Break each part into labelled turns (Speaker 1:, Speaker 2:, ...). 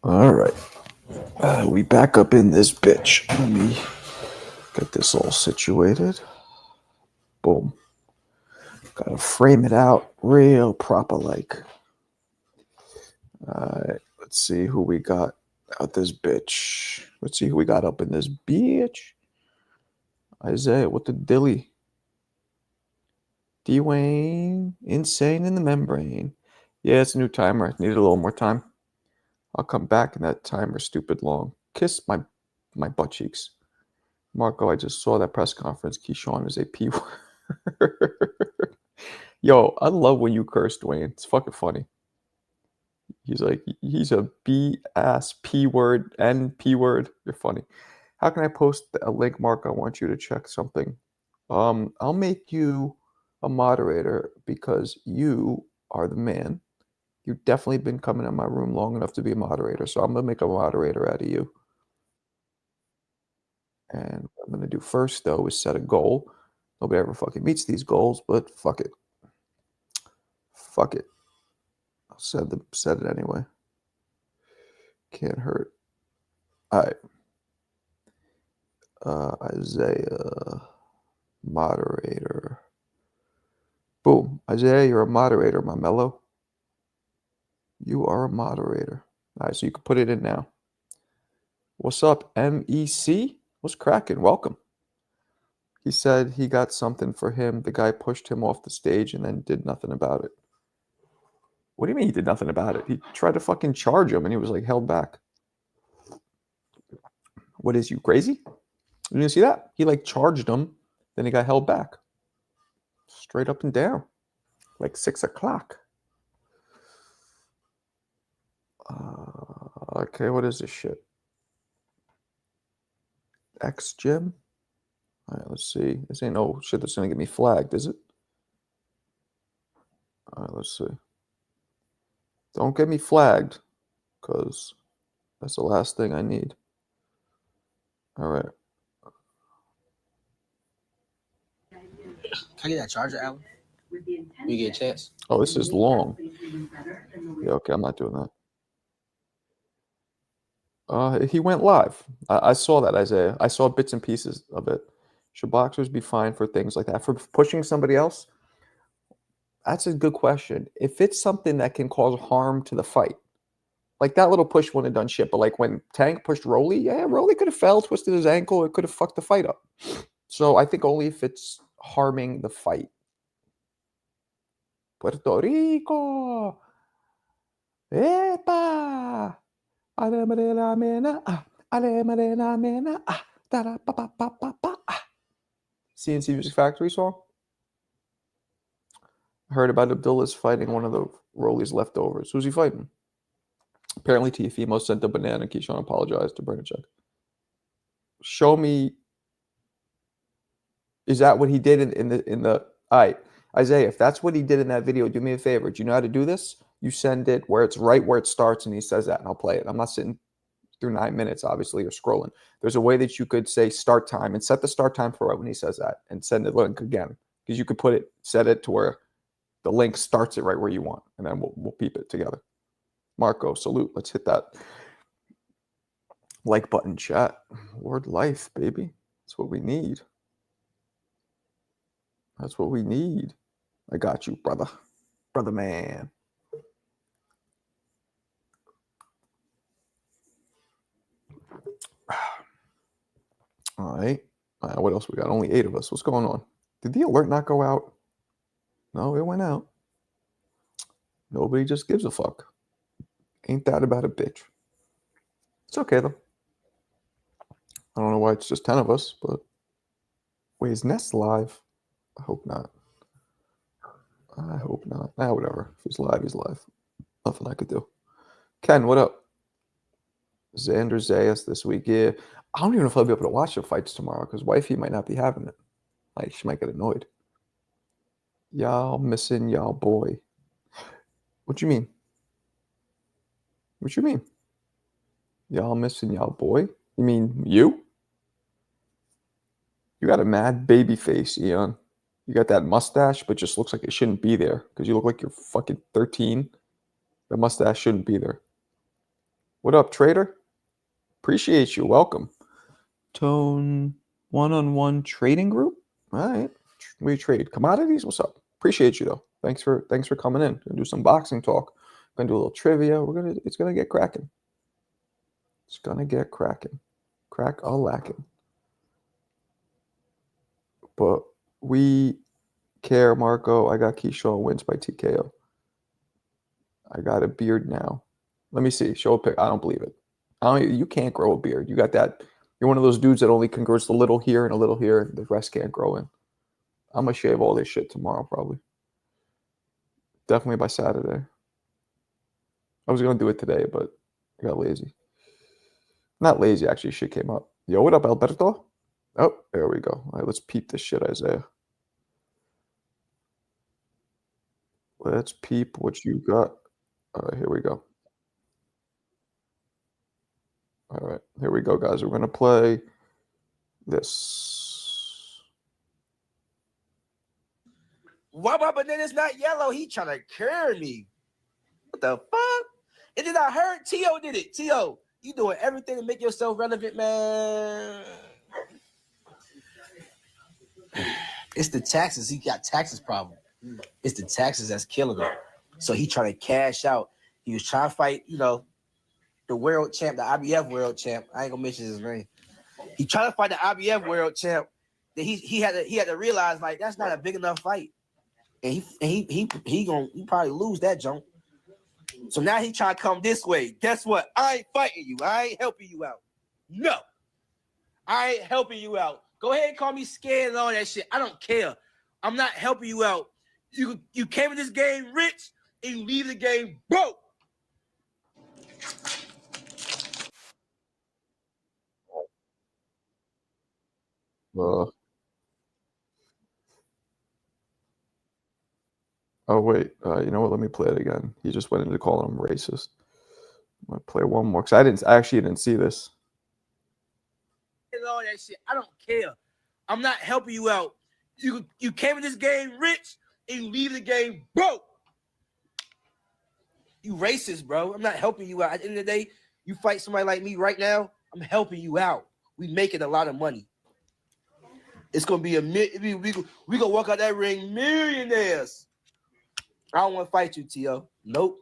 Speaker 1: All right. We back up in this bitch. Let me get this all situated. Boom. Gotta frame it out real proper like. Alright, let's see who we got out this bitch. Let's see who we got up in this bitch. Isaiah, what the dilly? Dwayne, insane in the membrane. Yeah, it's a new timer. I needed a little more time. I'll come back in that timer stupid long. Kiss my butt cheeks. Marco, I just saw that press conference. Keyshawn is a P word. Yo, I love when you curse, Dwayne. It's fucking funny. He's like, he's a B ass P word and P word. You're funny. How can I post a link, Mark? I want you to check something. I'll make you a moderator because you are the man. You've definitely been coming in my room long enough to be a moderator, so I'm gonna make a moderator out of you. And what I'm gonna do first, though, is set a goal. Nobody ever fucking meets these goals, but fuck it. Fuck it. I'll set it anyway. Can't hurt. All right. Isaiah, moderator. Boom. Isaiah, you're a moderator, my mellow. You are a moderator. All right, so you can put it in now. What's up, MEC? What's cracking? Welcome. He said he got something for him. The guy pushed him off the stage and then did nothing about it. What do you mean he did nothing about it? He tried to fucking charge him and he was like held back. What is you, crazy? You didn't see that? He like charged him, then he got held back. Straight up and down. Like 6 o'clock. Okay, what is this shit? X Gym? All right, let's see. This ain't no shit that's gonna get me flagged, is it? All right, let's see. Don't get me flagged, because that's the last thing I need. All right.
Speaker 2: Can I get that charger, Alan? You get a chance?
Speaker 1: Oh, this is long. Yeah, okay, I'm not doing that. He went live. I saw that, Isaiah. I saw bits and pieces of it. Should boxers be fined for things like that? For pushing somebody else? That's a good question. If it's something that can cause harm to the fight, like that little push wouldn't have done shit. But like when Tank pushed Rolly, yeah, Rolly could have fell, twisted his ankle. It could have fucked the fight up. So I think only if it's harming the fight. Puerto Rico. Epa. CNC Music Factory song? I heard about Abdullah's fighting one of the Rollies leftovers. Who's he fighting? Apparently, Teofimo sent a banana. Keyshawn apologized to Bernacek. Show me. Is that what he did in the? All right, Isaiah. If that's what he did in that video, do me a favor. Do you know how to do this? You send it where it's right where it starts, and he says that, and I'll play it. I'm not sitting through 9 minutes, obviously, or scrolling. There's a way that you could say start time and set the start time for right when he says that, and send the link again because you could set it to where the link starts it right where you want, and then we'll peep it together. Marco, salute. Let's hit that like button, chat. Word life, baby. That's what we need. That's what we need. I got you, brother. Brother man. All right. What else we got? Only 8 of us. What's going on? Did the alert not go out? No, it went out. Nobody just gives a fuck. Ain't that about a bitch? It's okay, though. I don't know why it's just 10 of us, but... Wait, is Ness live? I hope not. I hope not. Whatever. If he's live, he's live. Nothing I could do. Ken, what up? Xander Zayas this week. Yeah. I don't even know if I'll be able to watch the fights tomorrow because wifey might not be having it. Like, she might get annoyed. Y'all missing y'all boy. What you mean? What you mean? Y'all missing y'all boy? You mean you? You got a mad baby face, Eon. You got that mustache, but just looks like it shouldn't be there because you look like you're fucking 13. The mustache shouldn't be there. What up, trader? Appreciate you. Welcome. Tone one-on-one trading group. All right. We trade commodities. What's up? Appreciate you though. Thanks for coming in. Gonna do some boxing talk. Gonna do a little trivia. It's gonna get cracking. It's gonna get cracking. Crack a lacking. But we care, Marco. I got Keyshawn wins by TKO. I got a beard now. Let me see. Show a pic. I don't believe it. You can't grow a beard. You got that. You're one of those dudes that only can grow a little here and a little here. The rest can't grow in. I'm gonna shave all this shit tomorrow, probably. Definitely by Saturday. I was gonna do it today, but I got lazy. Not lazy, actually. Shit came up. Yo, what up, Alberto? Oh, there we go. All right, let's peep this shit, Isaiah. Let's peep what you got. All right, here we go. All right, here we go, guys. We're gonna play this.
Speaker 2: Why my banana's not yellow? He trying to carry me. What the fuck? And then I heard T.O. did it. T.O., you doing everything to make yourself relevant, man. It's the taxes. He got taxes problem. It's the taxes that's killing him. So he trying to cash out. He was trying to fight, the world champ, the IBF world champ. I ain't gonna mention his name. He trying to fight the IBF world champ. That he had to realize like that's not a big enough fight. And he probably lose that jump. So now he trying to come this way. Guess what? I ain't fighting you. I ain't helping you out. No, I ain't helping you out. Go ahead and call me scared and all that shit. I don't care. I'm not helping you out. You came in this game rich and you leave the game broke.
Speaker 1: Oh wait, you know what? Let me play it again. He just went into calling him racist. I'm gonna play one more because I actually didn't see this.
Speaker 2: And all that shit. I don't care. I'm not helping you out. You came in this game rich and you leave the game broke. You racist, bro. I'm not helping you out. At the end of the day, you fight somebody like me right now, I'm helping you out. We making a lot of money. It's gonna be we gonna walk out that ring millionaires. I don't want to fight you, T.O. Nope.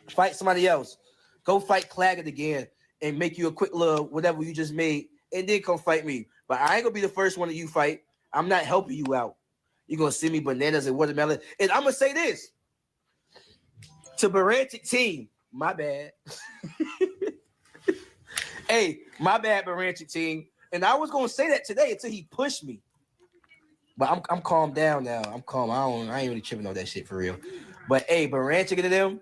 Speaker 2: Fight somebody else. Go fight Claggett again and make you a quick little whatever you just made, and then come fight me. But I ain't gonna be the first one that you fight. I'm not helping you out. You're gonna send me bananas and watermelon. And I'm gonna say this to Barantic team. My bad. Hey, my bad, Barantic team. And I was gonna say that today until he pushed me. But I'm calmed down now. I'm calm. I ain't really tripping on that shit for real. But hey, Barantic and them,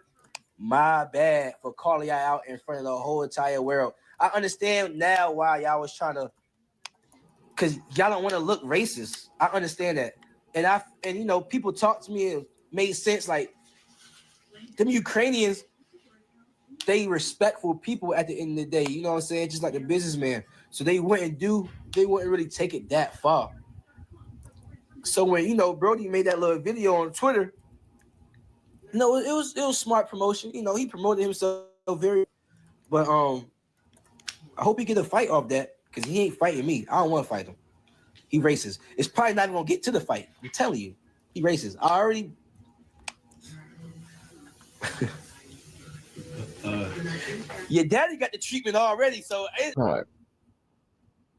Speaker 2: my bad for calling y'all out in front of the whole entire world. I understand now why y'all was trying to, because y'all don't want to look racist. I understand that. And people talk to me and made sense. Like, them Ukrainians, they respectful people at the end of the day. You know what I'm saying? Just like a businessman. So they wouldn't really take it that far. So when, Brody made that little video on Twitter, it was smart promotion. He promoted himself very, but I hope he get a fight off that because he ain't fighting me. I don't want to fight him. He racist. It's probably not even gonna get to the fight. I'm telling you, he racist. I already. Your daddy got the treatment already, so.
Speaker 1: All right,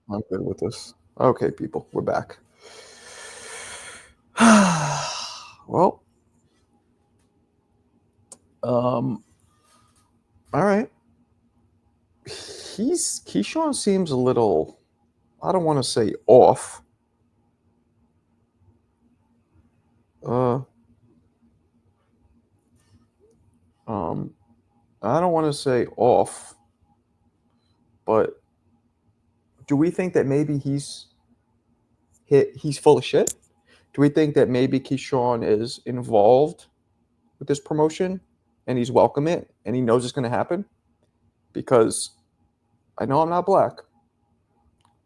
Speaker 1: I'm good with this. Okay, people, we're back. Well, all right. Keyshawn seems a little, I don't want to say off. I don't want to say off, but do we think that maybe he's full of shit? Do we think that maybe Keyshawn is involved with this promotion and he's welcome it and he knows it's going to happen? Because I know I'm not black,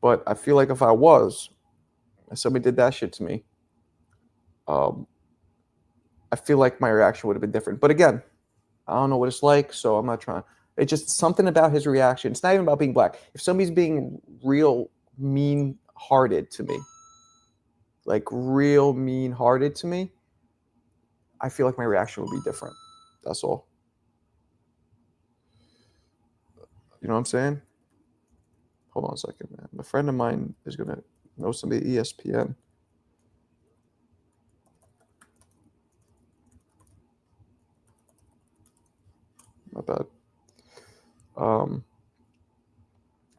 Speaker 1: but I feel like if I was, and somebody did that shit to me, I feel like my reaction would have been different. But again, I don't know what it's like, so I'm not trying. It's just something about his reaction. It's not even about being black. If somebody's being real mean-hearted to me, like real mean-hearted to me, I feel like my reaction would be different. That's all. You know what I'm saying? Hold on a second, man. A friend of mine is going to know somebody at ESPN. Not bad.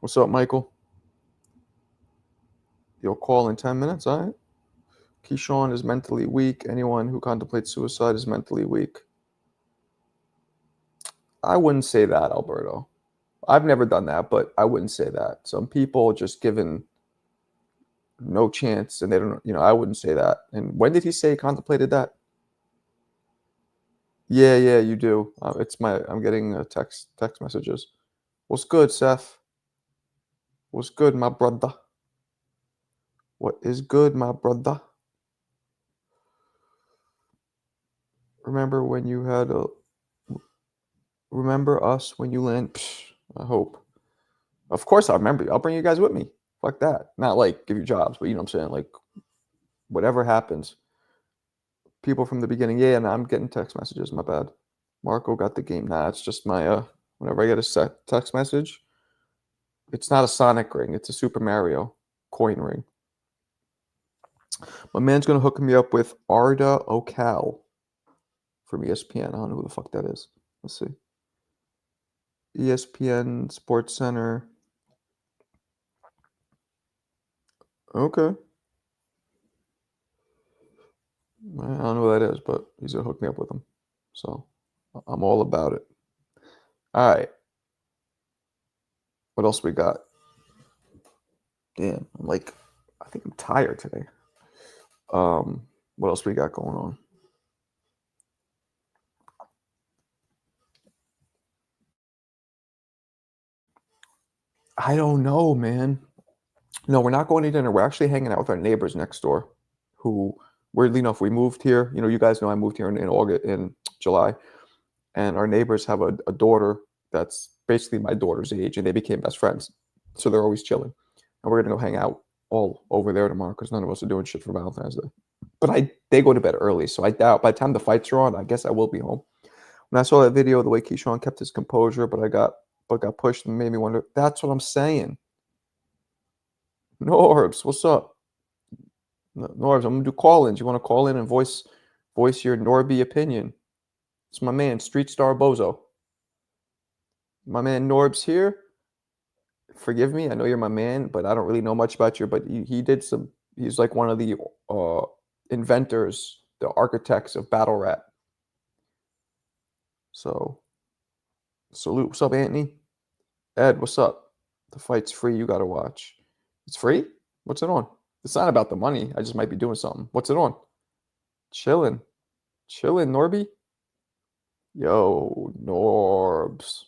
Speaker 1: What's up, Michael? You'll call in 10 minutes, all right? Keyshawn is mentally weak. Anyone who contemplates suicide is mentally weak. I wouldn't say that, Alberto. I've never done that, but I wouldn't say that. Some people just given no chance and they don't, I wouldn't say that. And when did he say he contemplated that? Yeah, you do. I'm getting text messages. What's good, Seth? What's good, my brother? What is good, my brother? Remember when you had a... Remember us when you land? Psh, I hope. Of course I remember you. I'll bring you guys with me. Fuck that. Not like give you jobs, but you know what I'm saying? Like, whatever happens. People from the beginning. Yeah, and I'm getting text messages. My bad. Marco got the game. Nah, it's just my... Whenever I get a text message, it's not a Sonic ring. It's a Super Mario coin ring. My man's going to hook me up with Arda Ocal from ESPN. I don't know who the fuck that is. Let's see. ESPN Sports Center. Okay. I don't know who that is, but he's going to hook me up with him. So I'm all about it. All right. What else we got? Damn, I think I'm tired today. What else we got going on? I don't know, man. No, we're not going to dinner. We're actually hanging out with our neighbors next door, who, weirdly enough, we moved here. You guys know I moved here in July, and our neighbors have a daughter that's basically my daughter's age, and they became best friends. So they're always chilling, and we're gonna go hang out all over there tomorrow because none of us are doing shit for Valentine's Day. But they go to bed early, so I doubt by the time the fights are on, I guess I will be home. When I saw that video, the way Keyshawn kept his composure, but got pushed and made me wonder. That's what I'm saying. Norbs, what's up? Norbs, I'm gonna do call-ins. You want to call in and voice your Norby opinion? It's my man, Street Star Bozo. My man Norbs here. Forgive me, I know you're my man, but I don't really know much about you. But he's like one of the inventors, the architects of battle rap. So, salute. What's up, Anthony? Ed, what's up? The fight's free. You gotta watch. It's free? What's it on? It's not about the money. I just might be doing something. What's it on? Chilling, Norby. Yo, Norbs.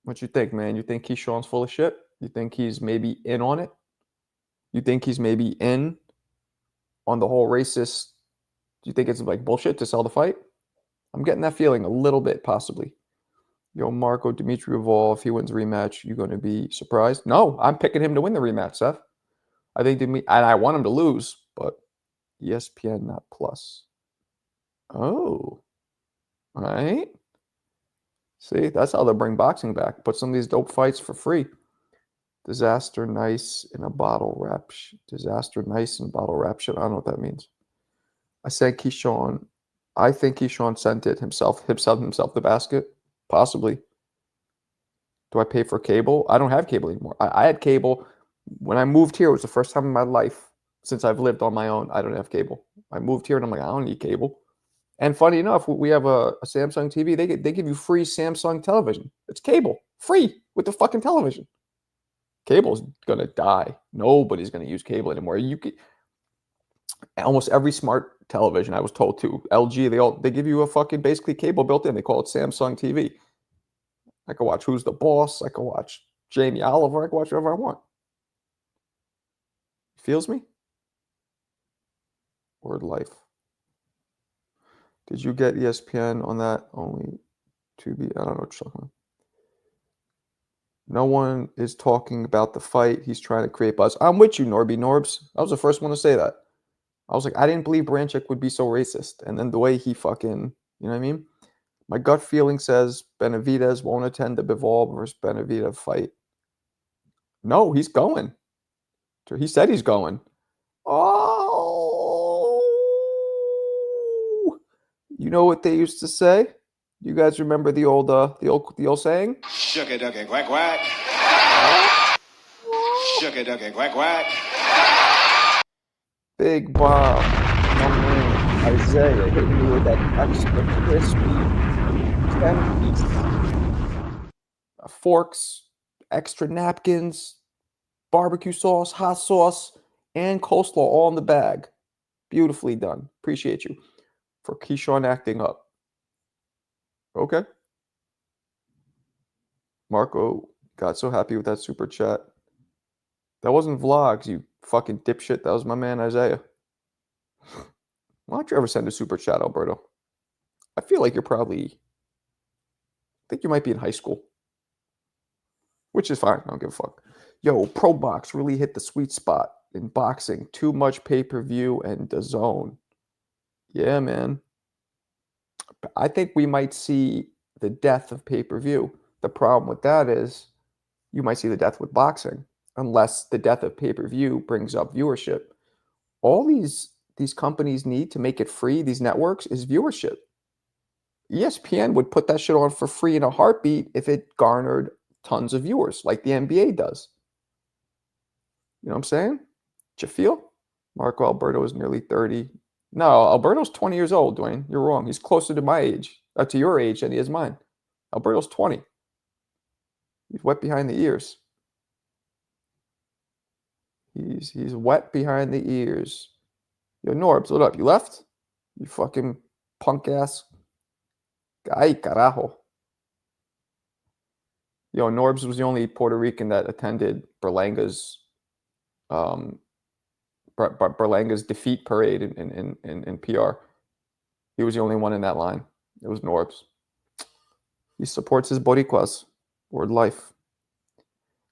Speaker 1: What you think, man? You think Keyshawn's full of shit? You think he's maybe in on it? You think he's maybe in on the whole racist? Do you think it's like bullshit to sell the fight? I'm getting that feeling a little bit, possibly. Yo, Marco Dimitrijev, if he wins a rematch, you going to be surprised? No, I'm picking him to win the rematch, Seth. I think and I want him to lose, but ESPN, not Plus. Oh, all right. See, that's how they'll bring boxing back. Put some of these dope fights for free. Disaster nice in a bottle wrap. Disaster nice in a bottle wrap shit. I don't know what that means. I said Keyshawn. I think Keyshawn sent it himself the basket. Possibly. Do I pay for cable? I don't have cable anymore. I had cable when I moved here. It was the first time in my life since I've lived on my own. I don't have cable. I moved here and I'm like, I don't need cable. And funny enough, we have a Samsung TV. They give you free Samsung television. It's cable, free with the fucking television. Cable's gonna die. Nobody's gonna use cable anymore. Almost every smart television, I was told to. LG, they give you a fucking basically cable built in. They call it Samsung TV. I can watch Who's the Boss. I can watch Jamie Oliver. I can watch whatever I want. Feels me? Word life. Did you get ESPN on that? Only to be, I don't know what you're talking about. No one is talking about the fight. He's trying to create buzz. I'm with you, Norby Norbs. I was the first one to say that. I was like, I didn't believe Branchik would be so racist. And then the way he fucking, you know what I mean? My gut feeling says Benavidez won't attend the Bivol versus Benavidez fight. No, he's going. He said he's going. Oh, you know what they used to say? You guys remember the old saying?
Speaker 3: Shuck it, duck it, quack, quack. Shuck it, duck it, quack, quack.
Speaker 1: Big Bob, my man Isaiah hitting me with that extra crispy 10-piece forks, extra napkins, barbecue sauce, hot sauce, and coleslaw all in the bag. Beautifully done. Appreciate you for Keyshawn acting up. Okay. Marco got so happy with that super chat. That wasn't vlogs, you fucking dipshit. That was my man Isaiah. Why don't you ever send a super chat, Alberto? I feel like I think you might be in high school. Which is fine. I don't give a fuck. Yo, Pro Box really hit the sweet spot in boxing. Too much pay-per-view and DAZN. Yeah, man. I think we might see the death of pay-per-view. The problem with that is you might see the death with boxing, unless the death of pay-per-view brings up viewership. All these companies need to make it free, these networks, is viewership. ESPN would put that shit on for free in a heartbeat if it garnered tons of viewers, like the NBA does. You know what I'm saying? Did you feel? Marco Alberto is nearly 30. No, Alberto's 20 years old, Dwayne. You're wrong. He's closer to my age, to your age than he is mine. Alberto's 20. He's wet behind the ears. He's wet behind the ears. Yo, Norbs, what up? You left? You fucking punk ass. Ay, carajo. Yo, Norbs was the only Puerto Rican that attended Berlanga's defeat parade in PR. He was the only one in that line. It was Norbs. He supports his Boricuas. Word life.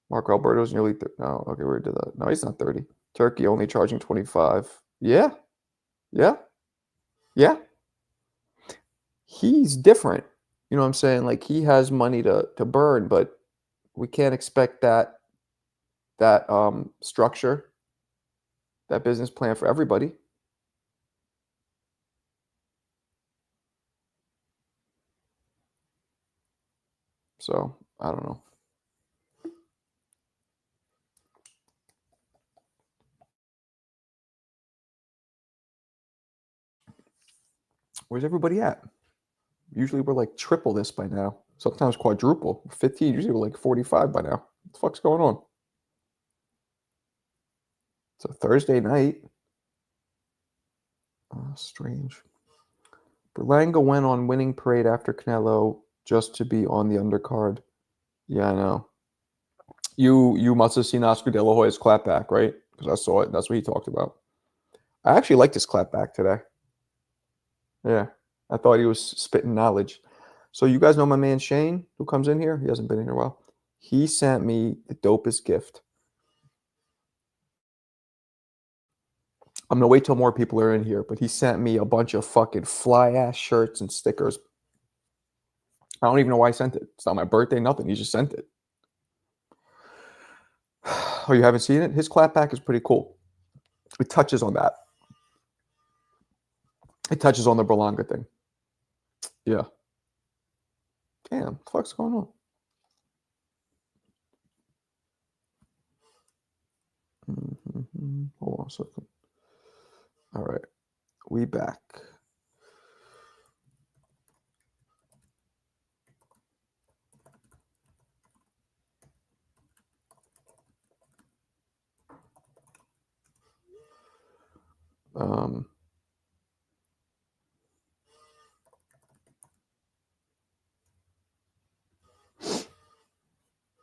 Speaker 1: Marco Alberto's nearly 30. No, okay, we did that. No, he's not 30. Turkey only charging 25. Yeah. He's different. You know what I'm saying? Like, he has money to burn, but we can't expect that structure, that business plan for everybody. So, I don't know. Where's everybody at? Usually we're like triple this by now. Sometimes quadruple. 15, usually we're like 45 by now. What the fuck's going on? It's a Thursday night. Strange. Berlanga went on winning parade after Canelo just to be on the undercard. Yeah, I know. You must have seen Oscar De La Hoya's clapback, right? Because I saw it. That's what he talked about. I actually liked his clapback today. Yeah. I thought he was spitting knowledge. So you guys know my man Shane, who comes in here? He hasn't been in here a while. He sent me the dopest gift. I'm going to wait till more people are in here, but he sent me a bunch of fucking fly-ass shirts and stickers. I don't even know why he sent it. It's not my birthday, nothing. He just sent it. Oh, you haven't seen it? His clapback is pretty cool. It touches on that. It touches on the Berlanga thing. Yeah. Damn, what the fuck's going on? Hold on a second. All right. We back.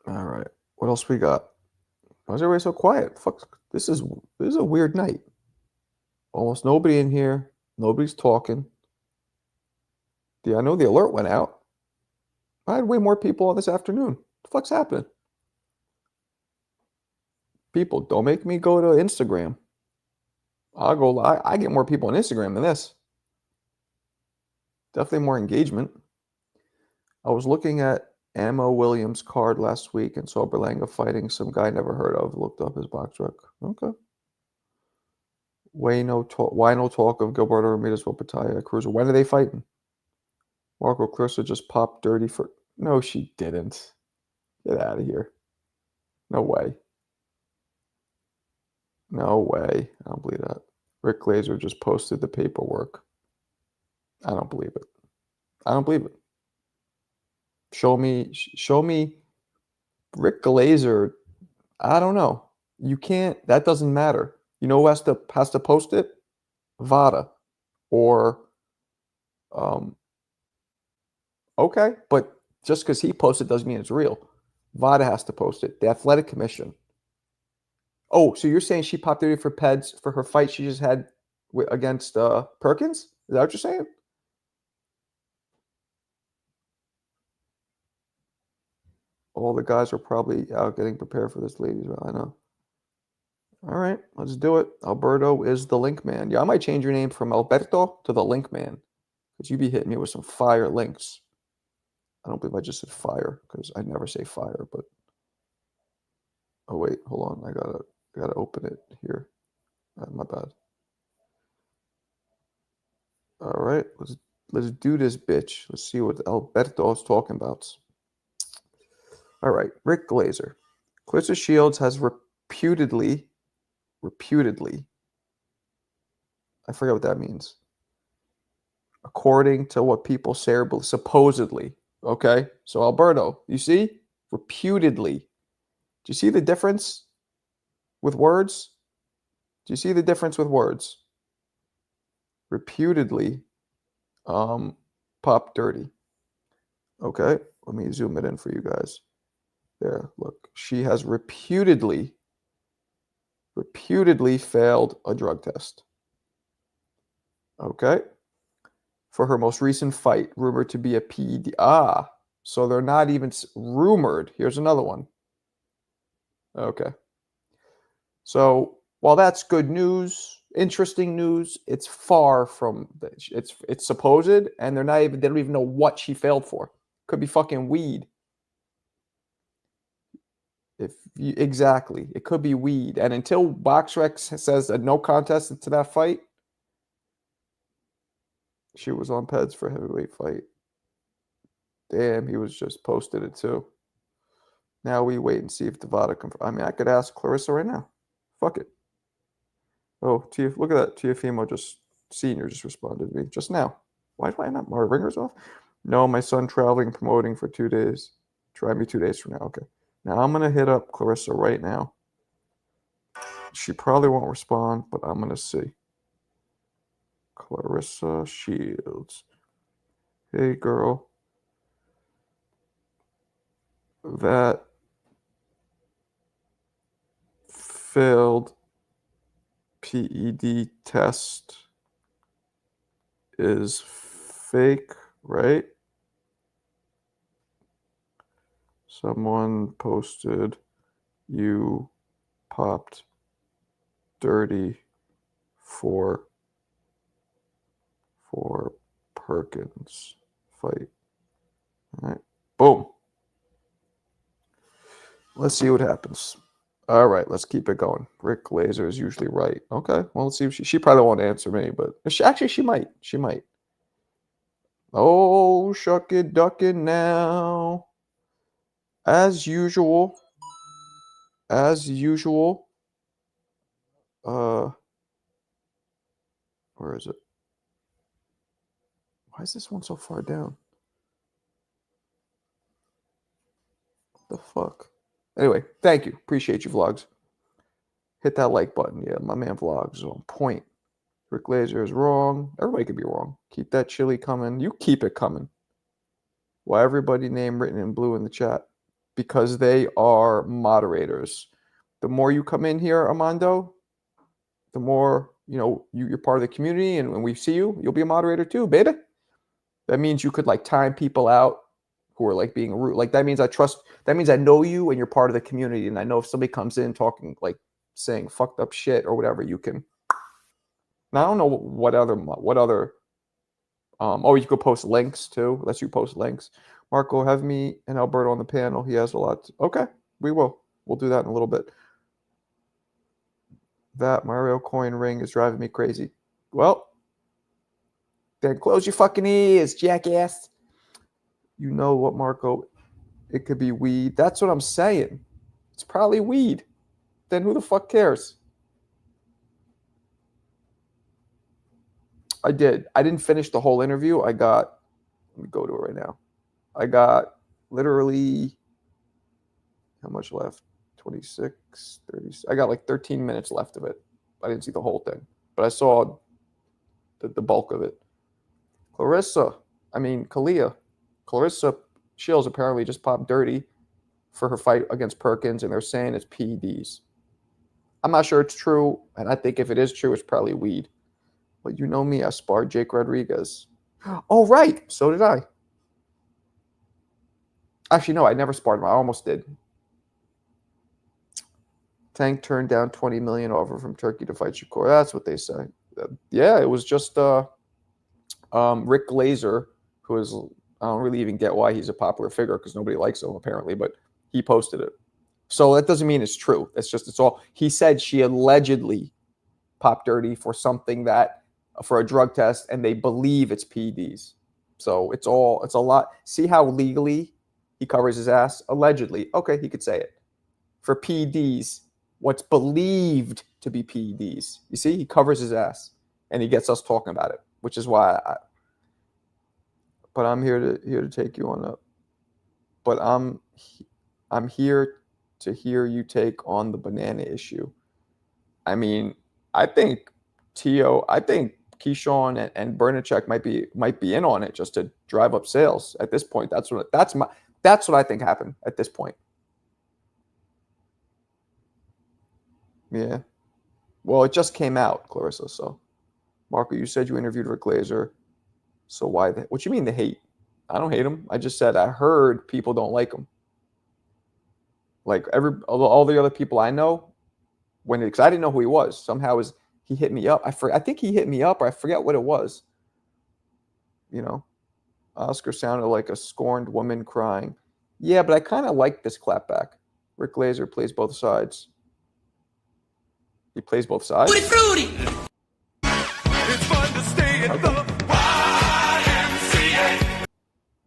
Speaker 1: All right. What else we got? Why is everybody so quiet? Fuck. This is a weird night. Almost nobody in here. Nobody's talking. Yeah, I know the alert went out. I had way more people on this afternoon. What the fuck's happening? People, don't make me go to Instagram. I'll go. I get more people on Instagram than this. Definitely more engagement. I was looking at Ammo Williams' card last week and saw Berlanga fighting some guy I never heard of. Looked up his box rec. Okay. Why no talk of Gilberto Ramirez Wopataya Cruiser? When are they fighting? Marco Clarissa just popped dirty for. No, she didn't. Get out of here. No way. No way. I don't believe that. Rick Glazer just posted the paperwork. I don't believe it. I don't believe it. Show me Rick Glazer. I don't know. You can't. That doesn't matter. You know who has to post it? Vada. Or okay, but just because he posted doesn't mean it's real. Vada has to post it. The Athletic Commission. Oh, so you're saying she popped 30 for Peds for her fight she just had against Perkins? Is that what you're saying? All the guys are probably out getting prepared for this, ladies. I know. All right, let's do it. Alberto is the link man. Yeah, I might change your name from Alberto to the link man because you be hitting me with some fire links. I don't believe I just said fire because I never say fire, but oh wait, hold on. I gotta open it here. My bad. All right, let's do this, bitch. Let's see what Alberto is talking about. All right, Rick Glazer. Clarissa Shields has reputedly, I forget what that means. According to what people say, supposedly. Okay, so Alberto, you see? Reputedly. Do you see the difference with words? Do you see the difference with words? Reputedly, pop dirty. Okay, let me zoom it in for you guys. There, look. She has reputedly failed a drug test. Okay. For her most recent fight, rumored to be a PED. So they're not even rumored. Here's another one. Okay. So while that's good news, interesting news, it's far from it's supposed, and they don't even know what she failed for. Could be fucking weed. Exactly, it could be weed, and until BoxRec says a no contest to that fight, she was on Peds for a heavyweight fight. Damn, he was just posted it too. Now we wait and see if Devada confirms. I mean, I could ask Clarissa right now. Fuck it. Oh, look at that. Teofimo Senior just responded to me just now. Why do I not? My ringer's off? No, my son traveling, promoting for 2 days. Try me 2 days from now. Okay. Now I'm going to hit up Clarissa right now. She probably won't respond, but I'm going to see. Clarissa Shields. Hey, girl. That failed PED test is fake, right? Someone posted you popped dirty for Perkins fight. All right. Boom. Let's see what happens. All right, let's keep it going. Rick Glazer is usually right. Okay, well, let's see if she probably won't answer me, but she might. She might. Oh, shuck it, duck it now. As usual. Where is it? Why is this one so far down? What the fuck? Anyway, thank you. Appreciate you, Vlogs. Hit that like button. Yeah, my man Vlogs is on point. Rick Glazer is wrong. Everybody could be wrong. Keep that chili coming. You keep it coming. Why everybody name written in blue in the chat? Because they are moderators. The more you come in here, Armando, the more, you're part of the community, and when we see you, you'll be a moderator too, baby. That means you could time people out who are like being rude. Like that means I trust. That means I know you and you're part of the community, and I know if somebody comes in talking like saying fucked up shit or whatever, you can. Now I don't know what other. Oh, you could post links too. Lets you post links. Marco, have me and Alberto on the panel. He has a lot. Okay, we will. We'll do that in a little bit. That Mario coin ring is driving me crazy. Well, then close your fucking ears, jackass. You know what, Marco? It could be weed. That's what I'm saying. It's probably weed. Then who the fuck cares? I did. I didn't finish the whole interview. Let me go to it right now. I got literally, how much left? 26, 30. I got like 13 minutes left of it. I didn't see the whole thing, but I saw the bulk of it. Clarissa Shields apparently just popped dirty for her fight against Perkins, and they're saying it's PEDs. I'm not sure it's true, and I think if it is true, it's probably weed. But you know me, I sparred Jake Rodriguez. Oh, right. So did I. Actually, no, I never sparred him. I almost did. Tank turned down $20 million offer from Turkey to fight Shakur. That's what they say. Yeah, it was just Rick Glazer, who is, I don't really even get why he's a popular figure because nobody likes him apparently, but he posted it. So that doesn't mean it's true. It's all. He said she allegedly popped dirty for something for a drug test, and they believe it's PEDs. So it's a lot. See how legally he covers his ass? Allegedly. Okay, he could say it. For PEDs, what's believed to be PEDs. You see, he covers his ass, and he gets us talking about it, which is why but I'm here to take you on up. But I'm here to hear you take on the banana issue. I mean, I think Keyshawn and Bernacek might be in on it just to drive up sales at this point. That's what I think happened at this point. Yeah. Well, it just came out, Clarissa. So, Marco, you said you interviewed Rick Glazer. So why? What you mean the hate? I don't hate him. I just said I heard people don't like him. Like all the other people I know, because I didn't know who he was. Somehow he hit me up. I think he hit me up, or I forget what it was. You know, Oscar sounded like a scorned woman crying. Yeah, but I kind of like this clapback. Rick Glazer plays both sides. He plays both sides.
Speaker 4: Fruity. It's fun to stay at the YMCA.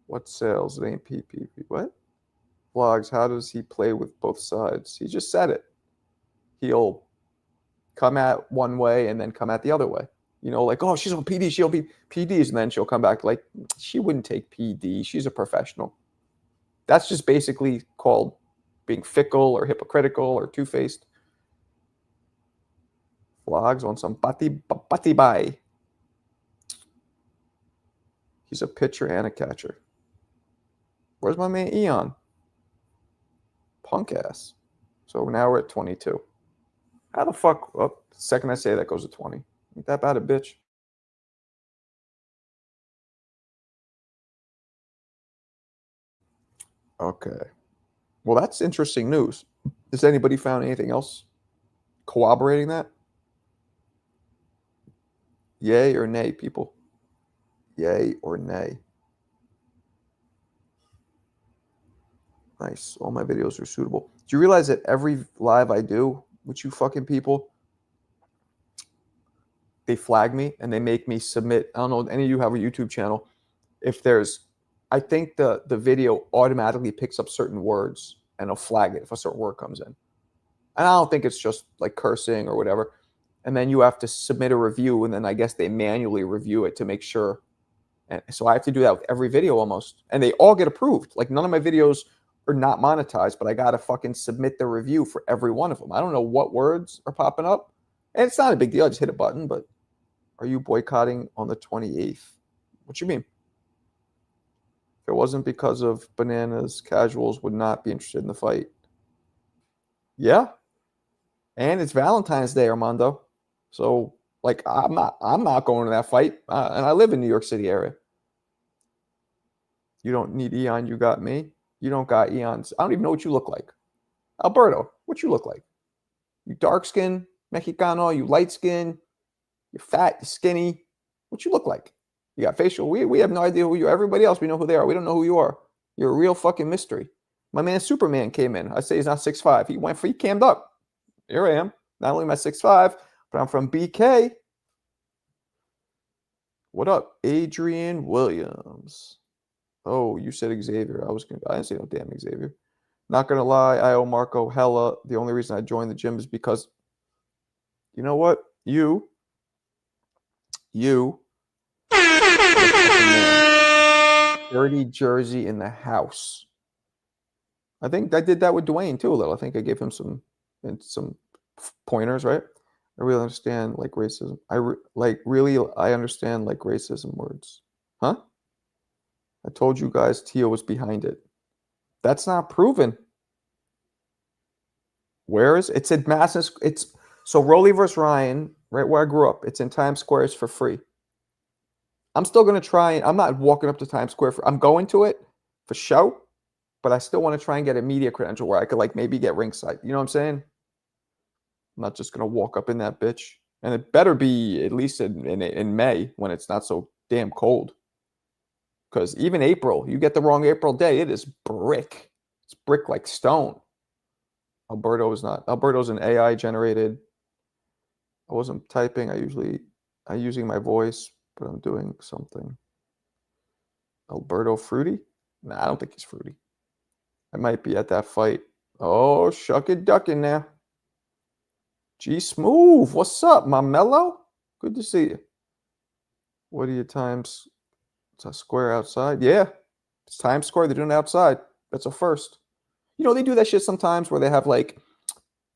Speaker 1: What sales? It ain't PPP. What? Vlogs. How does he play with both sides? He just said it. He'll come at one way and then come at the other way. You know, like, oh, she's on PD. She'll be PDs, and then she'll come back like she wouldn't take PD. She's a professional. That's just basically called being fickle or hypocritical or two-faced. Vlogs on some bati bai. He's a pitcher and a catcher. Where's my man Eon? Punk ass. So now we're at 22. How the fuck? Oh, the second I say that goes to 20. Ain't that bad a bitch? Okay. Well, that's interesting news. Has anybody found anything else corroborating that? Yay or nay, people? Yay or nay? Nice. All my videos are suitable. Do you realize that every live I do with you fucking people, they flag me and they make me submit? I don't know, any of you have a YouTube channel. I think the video automatically picks up certain words and it'll flag it if a certain word comes in. And I don't think it's just like cursing or whatever. And then you have to submit a review, and then I guess they manually review it to make sure. And so I have to do that with every video almost. And they all get approved. Like none of my videos are not monetized, but I got to fucking submit the review for every one of them. I don't know what words are popping up. And it's not a big deal. I just hit a button, but are you boycotting on the 28th? What you mean? If it wasn't because of bananas, casuals would not be interested in the fight. Yeah. And it's Valentine's Day, Armando. So, like, I'm not going to that fight. And I live in New York City area. You don't need Eon. You got me. You don't got Eons. I don't even know what you look like. Alberto, what you look like? You dark skin, Mexicano, you light skin, you're fat, you're skinny. What you look like? You got facial. We have no idea who you are. Everybody else, we know who they are. We don't know who you are. You're a real fucking mystery. My man Superman came in. I say he's not 6'5". He cammed up. Here I am. Not only am I 6'5", but I'm from BK. What up, Adrian Williams? Oh, you said Xavier. I didn't say no damn Xavier. Not gonna lie, I owe Marco hella. The only reason I joined the gym is because, you know what? You, dirty jersey in the house. I think I did that with Dwayne too a little. I think I gave him some pointers, right? I really understand like racism. I understand like racism words. Huh? I told you guys Tio was behind it. That's not proven. Where is it's in Madison? It's so Rolly versus Ryan, right where I grew up. It's in Times Square. It's for free. I'm still gonna try. I'm not walking up to Times Square. I'm going to it for show, but I still want to try and get a media credential where I could like maybe get ringside. You know what I'm saying? I'm not just gonna walk up in that bitch, and it better be at least in May when it's not so damn cold. Because even April, you get the wrong April day, it is brick. It's brick like stone. Alberto is not. Alberto's an AI generated. I wasn't typing. I'm using my voice, but I'm doing something. Alberto fruity? Nah, I don't think he's fruity. I might be at that fight. Oh, shuck it ducking now. G Smooth, what's up, my mellow? Good to see you. What are your times? It's a square outside. Yeah, it's Times Square. They're doing it outside. That's a first. You know, they do that shit sometimes where they have like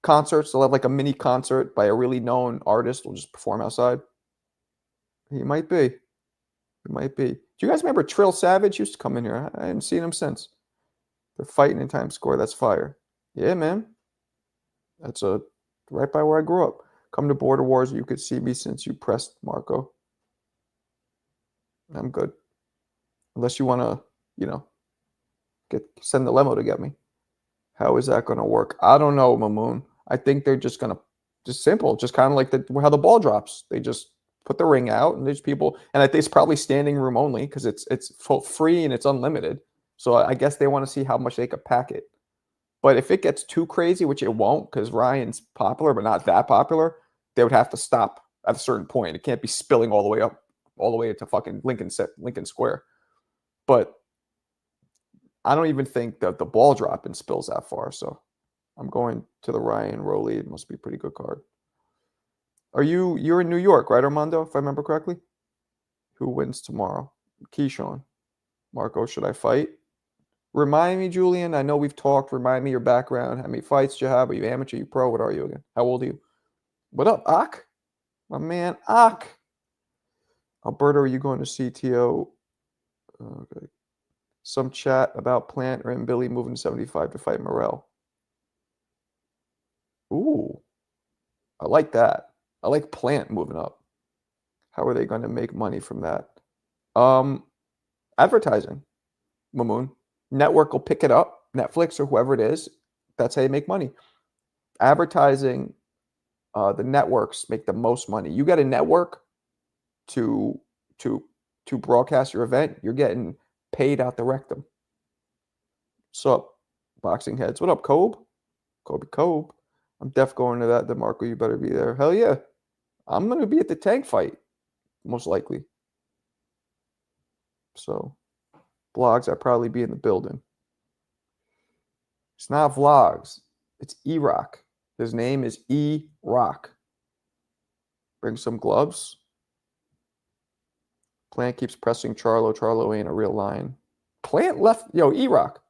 Speaker 1: concerts. They'll have like a mini concert by a really known artist. Will just perform outside. He might be. He might be. Do you guys remember Trill Savage? He used to come in here. I haven't seen him since. They're fighting in Times Square. That's fire. Yeah, man. That's right by where I grew up. Come to Border Wars. You could see me since you pressed Marco. I'm good. Unless you want to, send the limo to get me. How is that going to work? I don't know, Mamoon. I think they're just going to, just simple, just kind of like how the ball drops. They just put the ring out and there's people, and I think it's probably standing room only because it's free and it's unlimited. So I guess they want to see how much they could pack it. But if it gets too crazy, which it won't because Ryan's popular, but not that popular, they would have to stop at a certain point. It can't be spilling all the way up, all the way into fucking Lincoln Square. But I don't even think that the ball dropping spills that far. So I'm going to the Ryan Rolly. It must be a pretty good card. You're in New York, right, Armando, if I remember correctly? Who wins tomorrow? Keyshawn. Marco, should I fight? Remind me, Julian. I know we've talked. Remind me your background. How many fights do you have? Are you amateur? Are you pro? What are you again? How old are you? What up, Ak? My man, Ak. Alberto, are you going to CTO? Okay. Some chat about Plant and Billy moving 75 to fight Morel. Ooh. I like that. I like Plant moving up. How are they going to make money from that? Advertising. Mamoon. Network will pick it up. Netflix or whoever it is. That's how you make money. Advertising, the networks make the most money. You get a network to broadcast your event, you're getting paid out the rectum. What's up, Boxing Heads? What up, Kobe? Kobe. I'm def going to that. DeMarco, you better be there. Hell yeah. I'm going to be at the tank fight, most likely. So, blogs, I'll probably be in the building. It's not vlogs. It's E-Rock. His name is E-Rock. Bring some gloves. Plant keeps pressing Charlo. Charlo ain't a real lion. Plant left, E-Rock.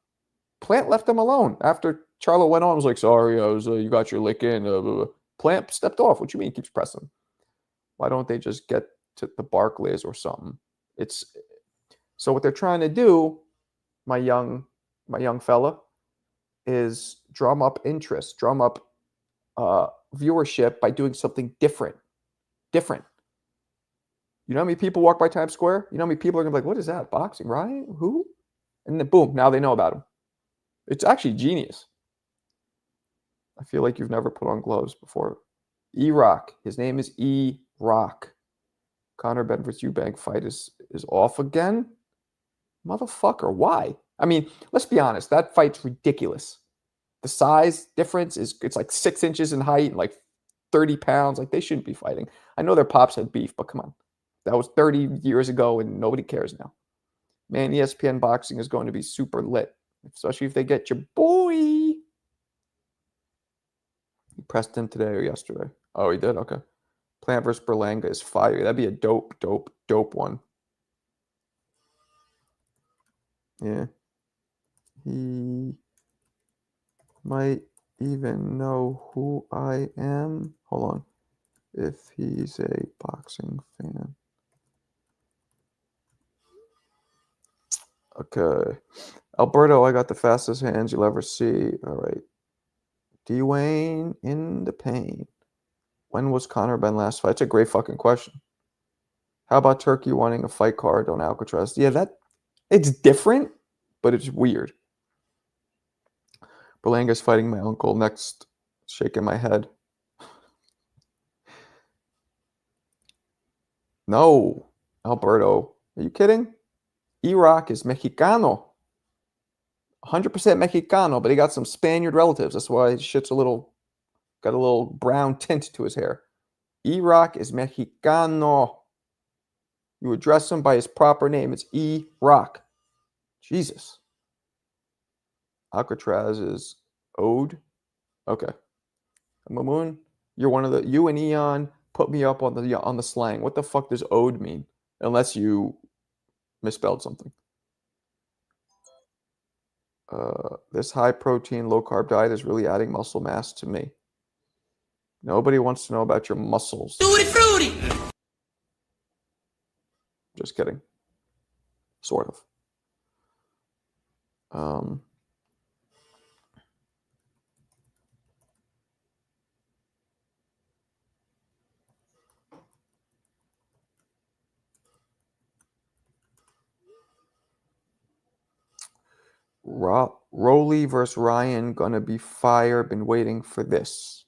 Speaker 1: Plant left him alone after Charlo went on. Was like, sorry, you got your lick in. Plant stepped off. What you mean keeps pressing? Why don't they just get to the Barclays or something? So what they're trying to do, my young fella, is drum up interest, drum up viewership by doing something different. You know how many people walk by Times Square? You know how many people are going to be like, what is that? Boxing? Ryan? Who? And then boom, now they know about him. It's actually genius. I feel like you've never put on gloves before. E-Rock. His name is E-Rock. Conor Ben vs. Eubank fight is off again? Motherfucker, why? I mean, let's be honest. That fight's ridiculous. The size difference it's like 6 inches in height and like 30 pounds. Like, they shouldn't be fighting. I know their pops had beef, but come on. That was 30 years ago and nobody cares now. Man, ESPN boxing is going to be super lit, especially if they get your boy. He pressed him today or yesterday. Oh, he did? Okay. Plant versus Berlanga is fire. That'd be a dope one. Yeah. He might even know who I am. Hold on. If he's a boxing fan. Okay. Alberto, I got the fastest hands you'll ever see. All right. Dwayne in the pain. When was Conor Ben last fight? It's a great fucking question. How about Turkey wanting a fight card on Alcatraz? Yeah, it's different, but it's weird. Berlanga's fighting my uncle next. Shaking my head. No, Alberto. Are you kidding? E-Rock is Mexicano. 100% Mexicano, but he got some Spaniard relatives. That's why his shit's got a little brown tint to his hair. E-Rock is Mexicano. You address him by his proper name. It's E-Rock. Jesus. Alcatraz is Ode. Okay. Mamoon, you're one of you and Eon put me up on the slang. What the fuck does Ode mean? Unless you misspelled something. This high protein, low carb diet is really adding muscle mass to me. Nobody wants to know about your muscles.
Speaker 2: Tutti frutti.
Speaker 1: Just kidding. Sort of. Rolly versus Ryan gonna be fire. Been waiting for this.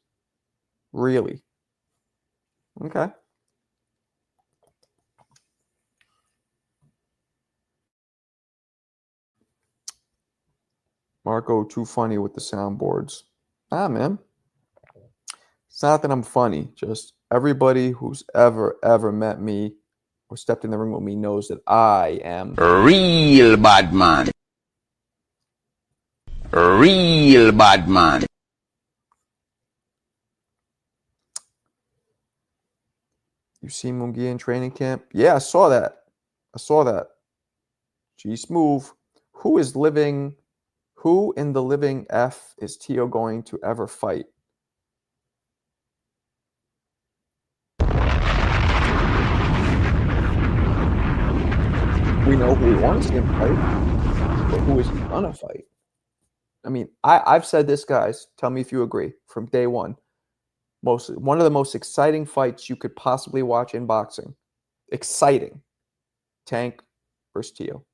Speaker 1: Really? Okay. Marco, too funny with the soundboards. Man. It's not that I'm funny. Just everybody who's ever met me or stepped in the ring with me knows that I am
Speaker 5: real bad man. Real bad man.
Speaker 1: You see Mungia in training camp? Yeah, I saw that. G Smooth. Who in the living F is Tio going to ever fight? We know who we want to see him fight, but who is he gonna fight? I mean, I've said this, guys. Tell me if you agree. From day one, one of the most exciting fights you could possibly watch in boxing. Exciting. Tank versus Tio.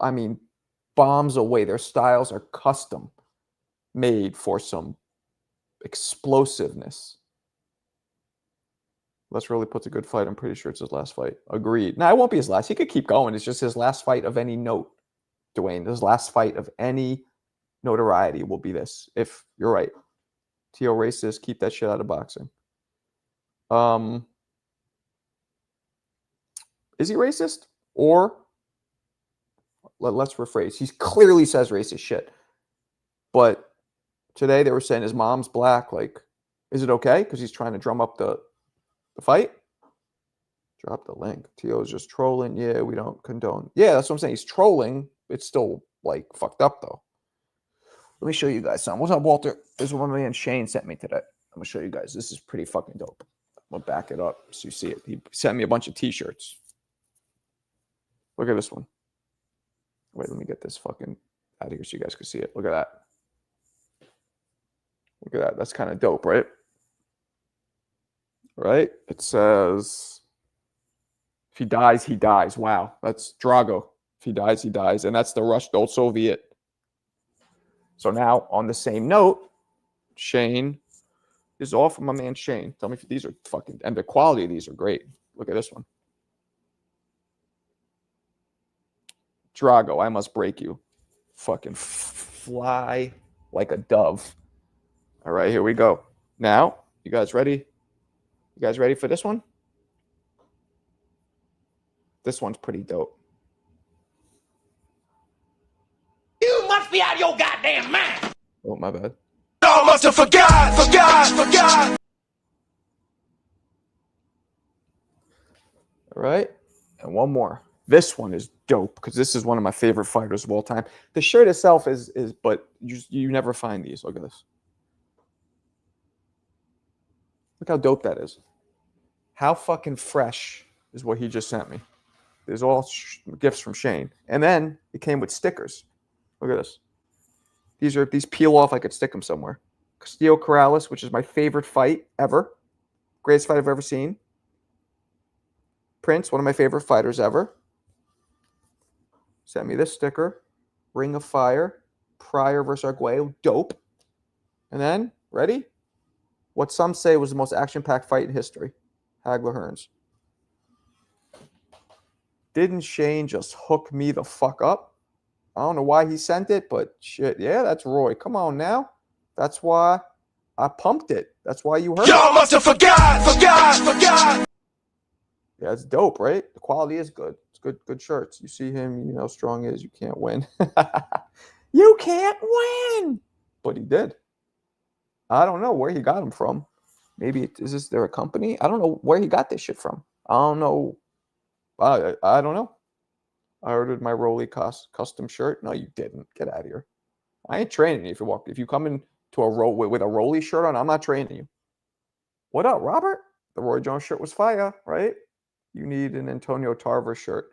Speaker 1: I mean, bombs away. Their styles are custom made for some explosiveness. Les really puts a good fight. I'm pretty sure it's his last fight. Agreed. No, it won't be his last. He could keep going. It's just his last fight of any note, Dwayne. His last fight of any notoriety will be this. If you're right. Tio racist, keep that shit out of boxing. Is he racist? Or let's rephrase. He clearly says racist shit. But today they were saying his mom's black. Like, is it okay? Because he's trying to drum up the fight? Drop the link. Tio's just trolling. Yeah, we don't condone. Yeah, that's what I'm saying. He's trolling. It's still, like, fucked up, though. Let me show you guys something. What's up, Walter? This is what my man Shane sent me today. I'm going to show you guys. This is pretty fucking dope. I'm going to back it up so you see it. He sent me a bunch of T-shirts. Look at this one. Wait, let me get this fucking out of here so you guys can see it. Look at that. Look at that. That's kind of dope, right? Right? It says, if he dies, he dies. Wow. That's Drago. If he dies, he dies. And that's the Rush, the old Soviet. So now, on the same note, Shane is all from my man Shane. Tell me if these are fucking... And the quality of these are great. Look at this one. Drago, I must break you. Fucking fly like a dove. All right, here we go. Now, you guys ready? You guys ready for this one? This one's pretty dope.
Speaker 5: You must be out of your goddamn mind.
Speaker 1: Oh, my bad.
Speaker 4: Y'all must have forgot.
Speaker 1: All right, and one more. This one is dope because this is one of my favorite fighters of all time. The shirt itself is but you never find these. Look at this. Look how dope that is. How fucking fresh is what he just sent me. There's all gifts from Shane. And then it came with stickers. Look at this. These peel off. I could stick them somewhere. Castillo Corrales, which is my favorite fight ever. Greatest fight I've ever seen. Prince, one of my favorite fighters ever. Sent me this sticker. Ring of Fire. Pryor versus Arguello. Dope. And then, ready? What some say was the most action-packed fight in history. Hagler Hearns. Didn't Shane just hook me the fuck up? I don't know why he sent it, but shit. Yeah, that's Roy. Come on now. That's why I pumped it. That's why you heard it.
Speaker 4: Y'all must have forgot.
Speaker 1: Yeah, it's dope, right? The quality is good. It's good shirts. You see him, you know how strong he is. You can't win. You can't win. But he did. I don't know where he got them from. Maybe is there a company? I don't know where he got this shit from. I don't know. I don't know. I ordered my Rolly custom shirt. No, you didn't. Get out of here. I ain't training you if you come into a roll with a Rolly shirt on. I'm not training you. What up, Robert? The Roy Jones shirt was fire, right? You need an Antonio Tarver shirt.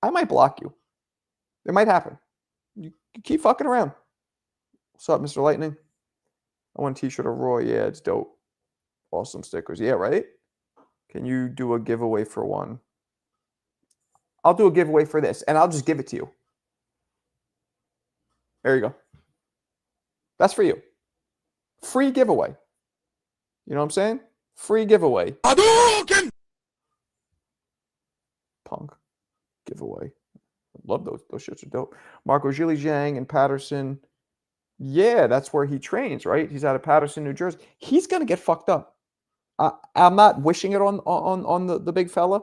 Speaker 1: I might block you. It might happen. You keep fucking around. What's up, Mr. Lightning? I want a t-shirt of Roy. Yeah, it's dope. Awesome stickers. Yeah, right? Can you do a giveaway for one? I'll do a giveaway for this, and I'll just give it to you. There you go. That's for you. Free giveaway. You know what I'm saying? Free giveaway.
Speaker 4: Hadouken!
Speaker 1: Punk giveaway. Love those. Those shits are dope. Marco Gilly Zhang and Patterson. Yeah, that's where he trains, right? He's out of Patterson, New Jersey. He's gonna get fucked up. I'm not wishing it on the big fella.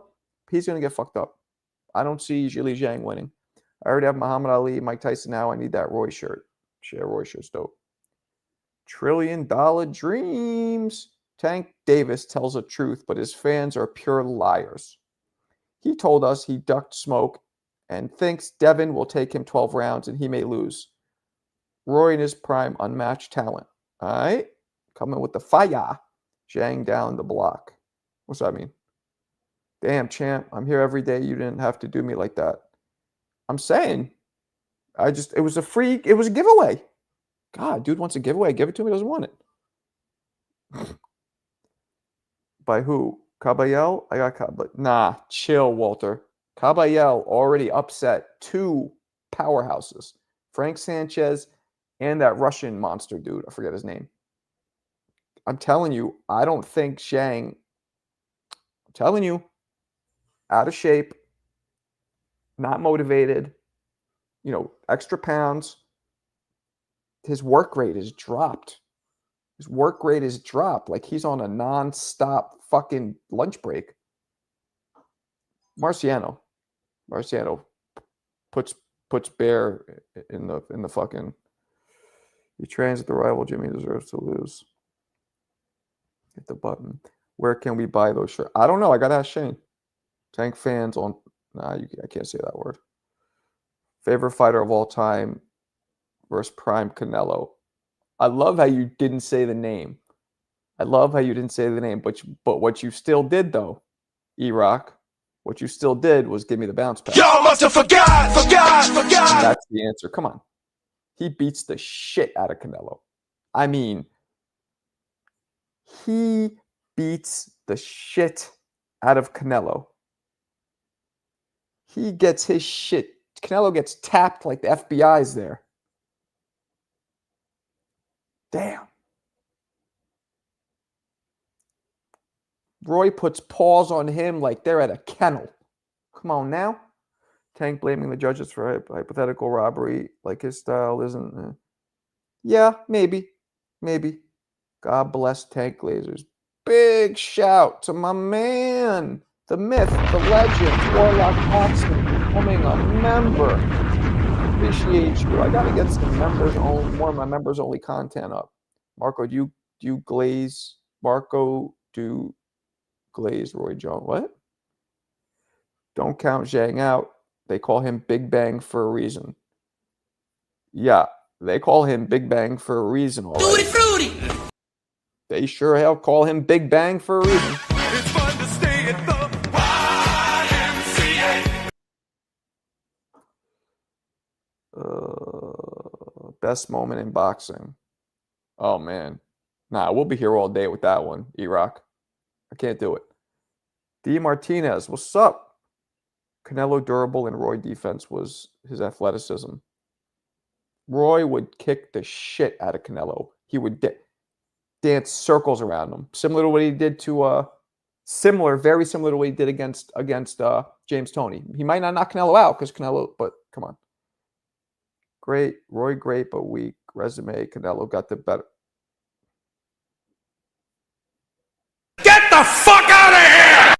Speaker 1: He's gonna get fucked up. I don't see Gilly Zhang winning. I already have Muhammad Ali, Mike Tyson now. I need that Roy shirt. Share Roy shirt's dope. $1 trillion dreams. Tank Davis tells the truth, but his fans are pure liars. He told us he ducked smoke and thinks Devin will take him 12 rounds and he may lose. Roy in his prime, unmatched talent. All right? Coming with the fire. Zhang down the block. What's that mean? Damn, champ. I'm here every day. You didn't have to do me like that. I'm saying. It was a giveaway. God, dude wants a giveaway. Give it to him. He doesn't want it. By who? Caballel? I got Caballel. Nah, chill, Walter. Caballel already upset two powerhouses. Frank Sanchez and that Russian monster dude. I forget his name. I'm telling you, I don't think Zhang. I'm telling you, out of shape, not motivated, extra pounds. His work rate is dropped. His work rate is dropped. Like he's on a non-stop fucking lunch break. Marciano puts Bear in the fucking. He trains at the rival. Jimmy deserves to lose. Hit the button. Where can we buy those shirts? I don't know. I gotta ask Shane. Tank fans on. I can't say that word. Favorite fighter of all time versus Prime Canelo. I love how you didn't say the name. But what you still did though, E-Rock, what you still did was give me the bounce pass.
Speaker 4: Y'all must have forgot.
Speaker 1: That's the answer. Come on. He beats the shit out of Canelo. I mean, he beats the shit out of Canelo. He gets his shit Canelo gets tapped like the FBI's there. Damn. Roy puts paws on him like they're at a kennel. Come on now. Tank blaming the judges for hypothetical robbery, like his style isn't. Yeah, maybe. God bless Tank Glazers. Big shout to my man, the myth, the legend, Warlock Boxing, becoming a member. Appreciate you. I gotta get some more of my members only content up. Marco, do you glaze? Marco, do glaze Roy Jones? What? Don't count Zhang out. They call him Big Bang for a reason. Yeah, they call him Big Bang for a reason, all right.
Speaker 5: Fruity.
Speaker 1: They sure hell call him Big Bang for a reason.
Speaker 4: It's fun to stay at the YMCA.
Speaker 1: Best moment in boxing. Oh, man. Nah, we'll be here all day with that one, E-Rock. I can't do it. D. Martinez, what's up? Canelo durable and Roy defense was his athleticism. Roy would kick the shit out of Canelo. He would dance circles around him, similar to what he did to very similar to what he did against James Toney. He might not knock Canelo out because Canelo, but come on. Great, Roy, great but weak resume. Canelo got the better.
Speaker 5: Get the fuck out of here!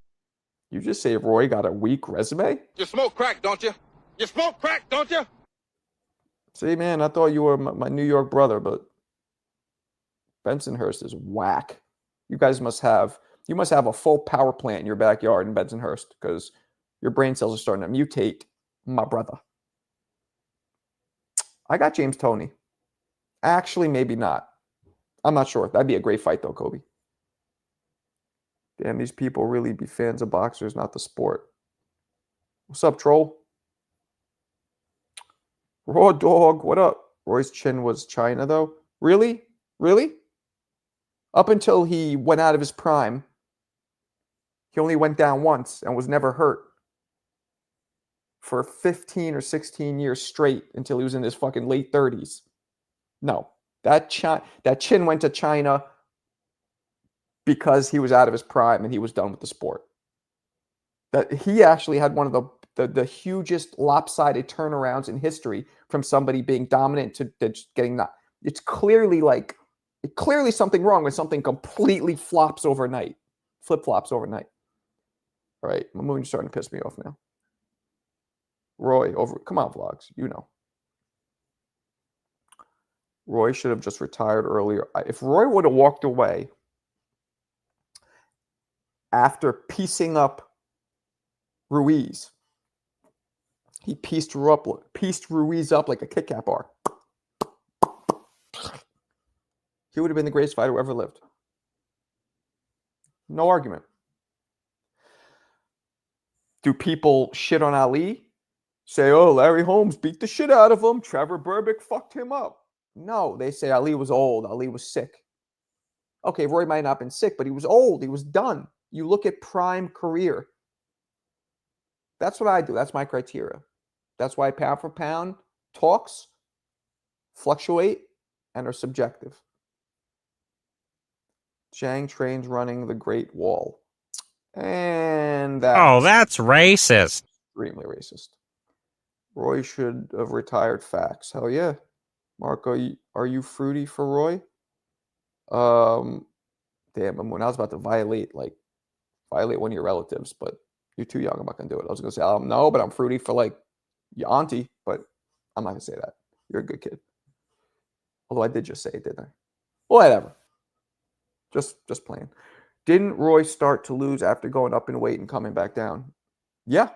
Speaker 1: You just say Roy got a weak resume?
Speaker 3: You smoke crack, don't you? You smoke crack, don't you?
Speaker 1: See, man, I thought you were my New York brother, but Bensonhurst is whack. You must have a full power plant in your backyard in Bensonhurst because your brain cells are starting to mutate, my brother. I got James Toney. Actually, maybe not. I'm not sure. That'd be a great fight, though, Kobe. Damn, these people really be fans of boxers, not the sport. What's up, troll? Raw dog, what up? Roy's chin was China, though. Really? Up until he went out of his prime, he only went down once and was never hurt for 15 or 16 years straight until he was in his fucking late 30s. No, that chin went to China because he was out of his prime and he was done with the sport. That he actually had one of the hugest lopsided turnarounds in history from somebody being dominant to just getting not. It's clearly something wrong when something completely flip-flops overnight. All right, my moon's starting to piss me off now. Roy, come on, vlogs, you know. Roy should have just retired earlier. If Roy would have walked away after piecing up Ruiz, he pieced Ruiz up like a Kit Kat bar. He would have been the greatest fighter who ever lived. No argument. Do people shit on Ali? Say, oh, Larry Holmes beat the shit out of him. Trevor Berbick fucked him up. No, they say Ali was old. Ali was sick. Okay, Roy might not have been sick, but he was old. He was done. You look at prime career. That's what I do. That's my criteria. That's why pound for pound talks fluctuate and are subjective. Zhang trains running the Great Wall. And
Speaker 6: that's racist.
Speaker 1: Extremely racist. Roy should have retired. Facts. Hell yeah. Marco, are you fruity for Roy? Damn, when I was about to violate one of your relatives, but you're too young. I'm not gonna do it. I was gonna say, no, but I'm fruity for like your auntie, but I'm not gonna say that. You're a good kid. Although I did just say it, didn't I? Whatever. Just playing. Didn't Roy start to lose after going up in weight and coming back down? Yeah.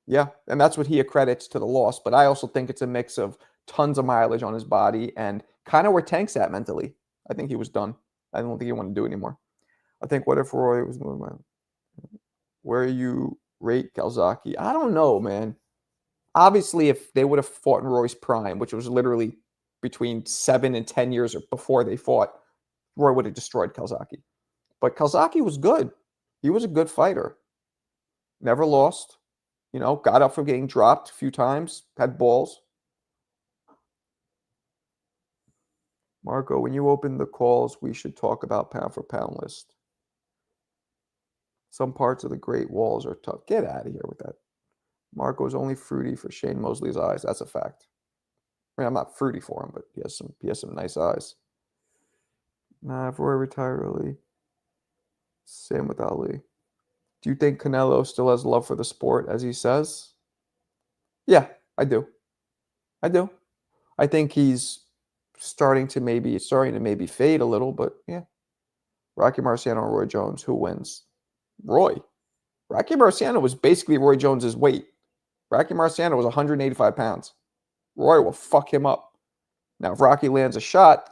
Speaker 1: And that's what he accredits to the loss. But I also think it's a mix of tons of mileage on his body and kind of where Tank's at mentally. I think he was done. I don't think he wanted to do it anymore. I think what if Roy was where you rate Calzaghe? I don't know, man. Obviously, if they would have fought in Roy's prime, which was literally between 7 and 10 years before they fought, Roy would have destroyed Calzaghe. But Calzaghe was good. He was a good fighter. Never lost. You know, got up from getting dropped a few times, had balls. Marco, when you open the calls, we should talk about pound for pound list. Some parts of the Great Walls are tough. Get out of here with that. Marco's only fruity for Shane Mosley's eyes. That's a fact. I mean, I'm not fruity for him, but he has some nice eyes. Nah, if Roy retire early, same with Ali. Do you think Canelo still has love for the sport, as he says? Yeah, I do. I do. I think he's starting to maybe fade a little, but yeah. Rocky Marciano or Roy Jones, who wins? Roy. Rocky Marciano was basically Roy Jones's weight. Rocky Marciano was 185 pounds. Roy will fuck him up. Now, if Rocky lands a shot,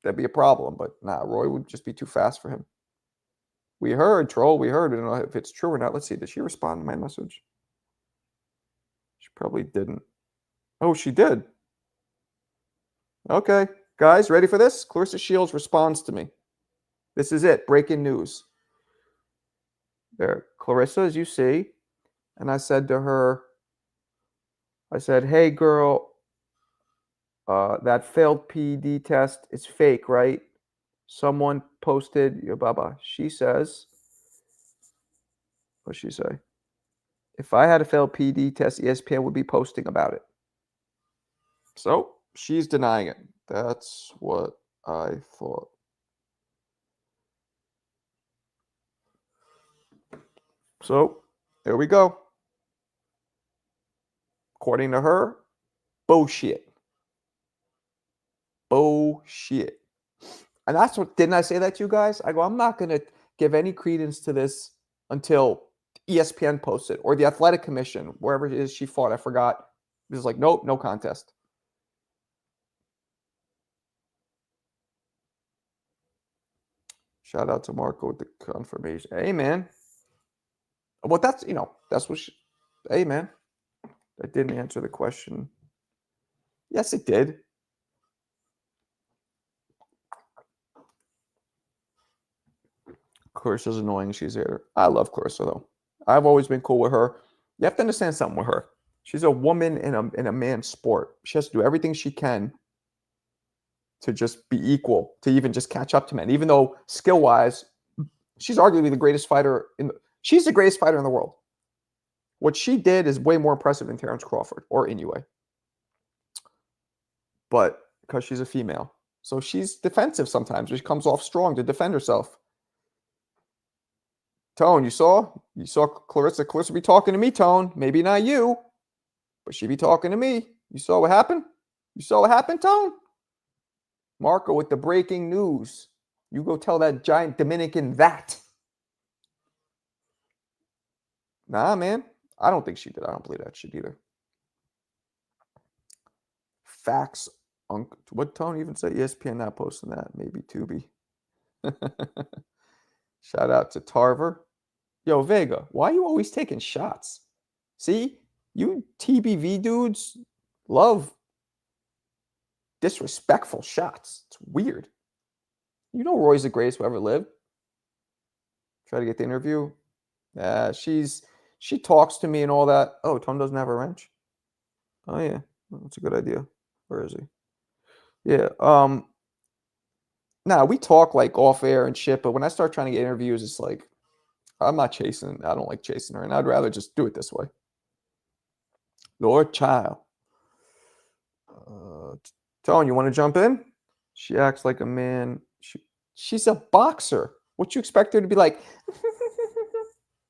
Speaker 1: that'd be a problem, but nah, Roy would just be too fast for him. We heard, Troll, we heard. We don't know if it's true or not. Let's see. Did she respond to my message? She probably didn't. Oh, she did. Okay. Guys, ready for this? Clarissa Shields responds to me. This is it. Breaking news. There. Clarissa, as you see. And I said to her, hey, girl, that failed PED test is fake, right? Someone posted, blah. She says, what'd she say? If I had a failed PED test, ESPN would be posting about it. So she's denying it. That's what I thought. So there we go. According to her, bullshit. Bullshit. And that's what, didn't I say that to you guys? I go, I'm not going to give any credence to this until ESPN posts it or the Athletic Commission, wherever it is she fought. I forgot. It was like, nope, no contest. Shout out to Marco with the confirmation. Hey, man. Well, that's, that's what hey, man. That didn't answer the question. Yes, it did. Clarissa's annoying. She's here. I love Clarissa, though. I've always been cool with her. You have to understand something with her. She's a woman in a man's sport. She has to do everything she can to just be equal, to even just catch up to men. Even though skill-wise, she's arguably the greatest fighter she's the greatest fighter in the world. What she did is way more impressive than Terrence Crawford or Inoue. But because she's a female. So she's defensive sometimes. She comes off strong to defend herself. Tone, you saw Clarissa. Clarissa be talking to me, Tone. Maybe not you, but she be talking to me. You saw what happened? Tone? Marco with the breaking news. You go tell that giant Dominican that. Nah, man. I don't think she did. I don't believe that shit either. Facts. What Tone even say? ESPN not posting that. Maybe Tubi. Shout out to Tarver. Yo, Vega, why are you always taking shots? See, you TBV dudes love disrespectful shots. It's weird. You know Roy's the greatest who ever lived. Try to get the interview. She talks to me and all that. Oh, Tom doesn't have a wrench. Oh yeah, that's a good idea. Where is he? Yeah. Nah, we talk like off air and shit, but when I start trying to get interviews, it's like I'm not chasing. I don't like chasing her, and I'd rather just do it this way. Lord Child. Tone, you want to jump in? She acts like a man. She's a boxer. What you expect her to be like?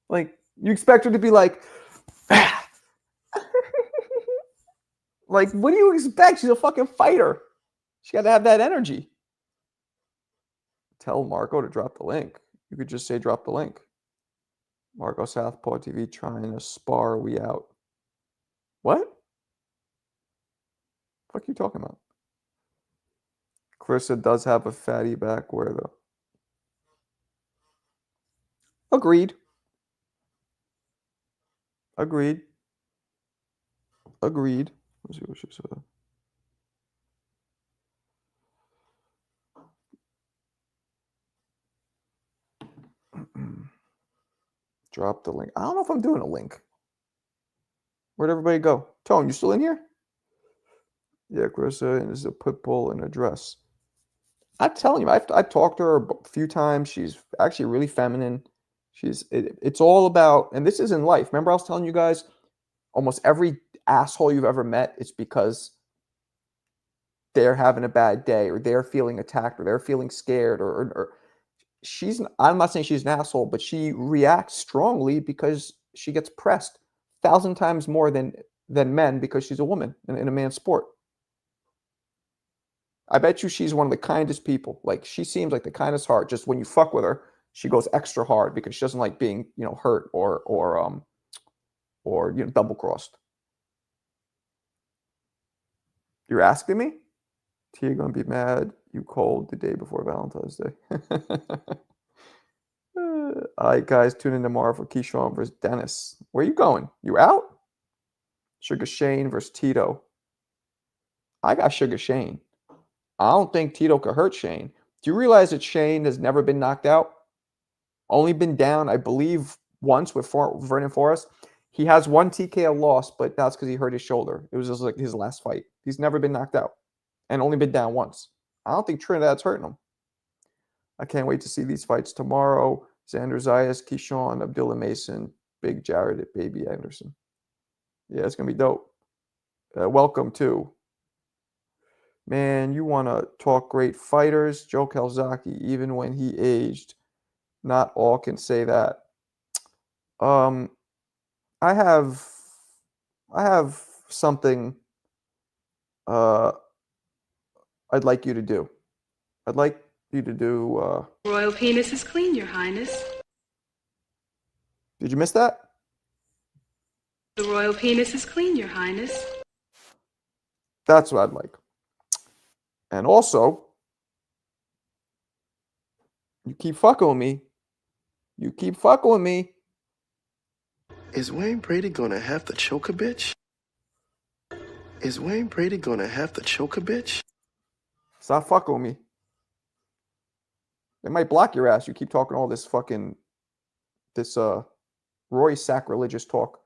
Speaker 1: Like, you expect her to be like, like, what do you expect? She's a fucking fighter. She got to have that energy. Tell Marco to drop the link. You could just say drop the link. Marco Southpaw TV trying to spar. We out. What? The fuck are you talking about? Clarissa does have a fatty back. Where though? Agreed. Let's see what she said. Drop the link. I don't know if I'm doing a link. Where'd everybody go? Tone, you still in here? Yeah, Carissa is a pit bull in a dress. I'm telling you, I've talked to her a few times. She's actually really feminine. It's all about, and this is in life. Remember, I was telling you guys, almost every asshole you've ever met, it's because they're having a bad day, or they're feeling attacked, or they're feeling scared, or I'm not saying she's an asshole, but she reacts strongly because she gets pressed 1,000 times more than men because she's a woman in a man's sport. I bet you she's one of the kindest people. Like, she seems like the kindest heart. Just when you fuck with her, she goes extra hard because she doesn't like being, hurt or double crossed. You're asking me? Tia gonna be mad you called the day before Valentine's Day. All right, guys, tune in tomorrow for Keyshawn versus Dennis. Where you going? You out? Sugar Shane versus Tito. I got Sugar Shane. I don't think Tito could hurt Shane. Do you realize that Shane has never been knocked out? Only been down, I believe, once with Vernon Forrest. He has one TKO loss, but that's because he hurt his shoulder. It was just like his last fight. He's never been knocked out and only been down once. I don't think Trinidad's hurting him. I can't wait to see these fights tomorrow. Xander Zayas, Keyshawn, Abdullah Mason, Big Jared, Baby Anderson. Yeah, it's going to be dope. Welcome to. Man, you want to talk great fighters? Joe Calzaghe, even when he aged, not all can say that. I have something I'd like you to do. I'd like you to do.
Speaker 7: Royal penis is clean, Your Highness.
Speaker 1: Did you miss that?
Speaker 7: The royal penis is clean, Your Highness.
Speaker 1: That's what I'd like. And also, you keep fucking with me. You keep fucking with me.
Speaker 8: Is Wayne Brady gonna have to choke a bitch? Is Wayne Brady gonna have to choke a bitch?
Speaker 1: Stop fucking with me. They might block your ass. You keep talking all this Roy sacrilegious talk.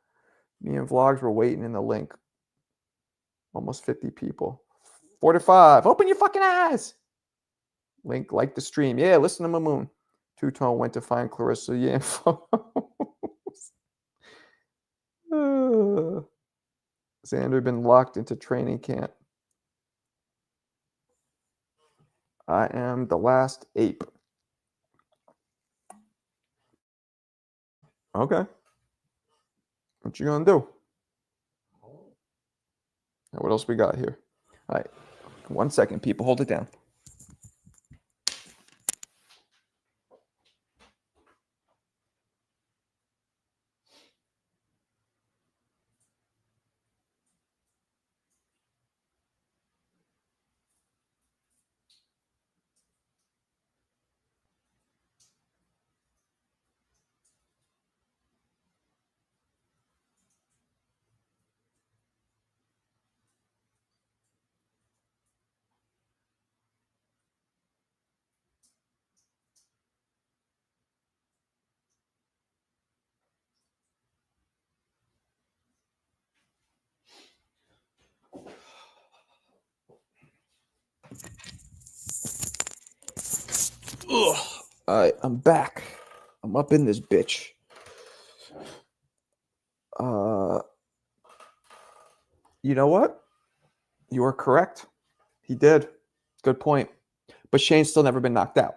Speaker 1: Me and Vlogs were waiting in the link. Almost 50 people. 45. Open your fucking eyes. Link, like the stream. Yeah, listen to Mamoon. Two-Tone went to find Clarissa. Yeah. Xander been locked into training camp. I am the last ape. Okay. What you gonna do? Now, what else we got here? All right. 1 second, people. Hold it down. Ugh. All right, I'm back. I'm up in this bitch. You know what? You are correct. He did. Good point. But Shane's still never been knocked out.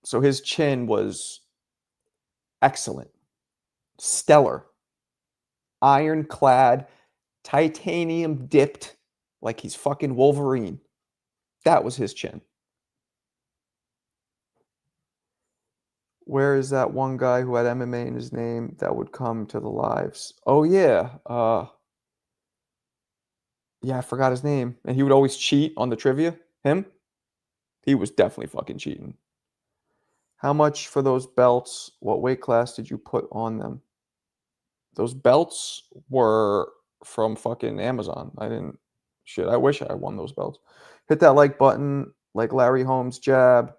Speaker 1: So his chin was excellent, stellar, ironclad, titanium dipped, like he's fucking Wolverine. That was his chin. Where is that one guy who had MMA in his name that would come to the lives? Oh, yeah. Yeah, I forgot his name. And he would always cheat on the trivia. Him? He was definitely fucking cheating. How much for those belts? What weight class did you put on them? Those belts were from fucking Amazon. I wish I won those belts. Hit that like button, like Larry Holmes jab,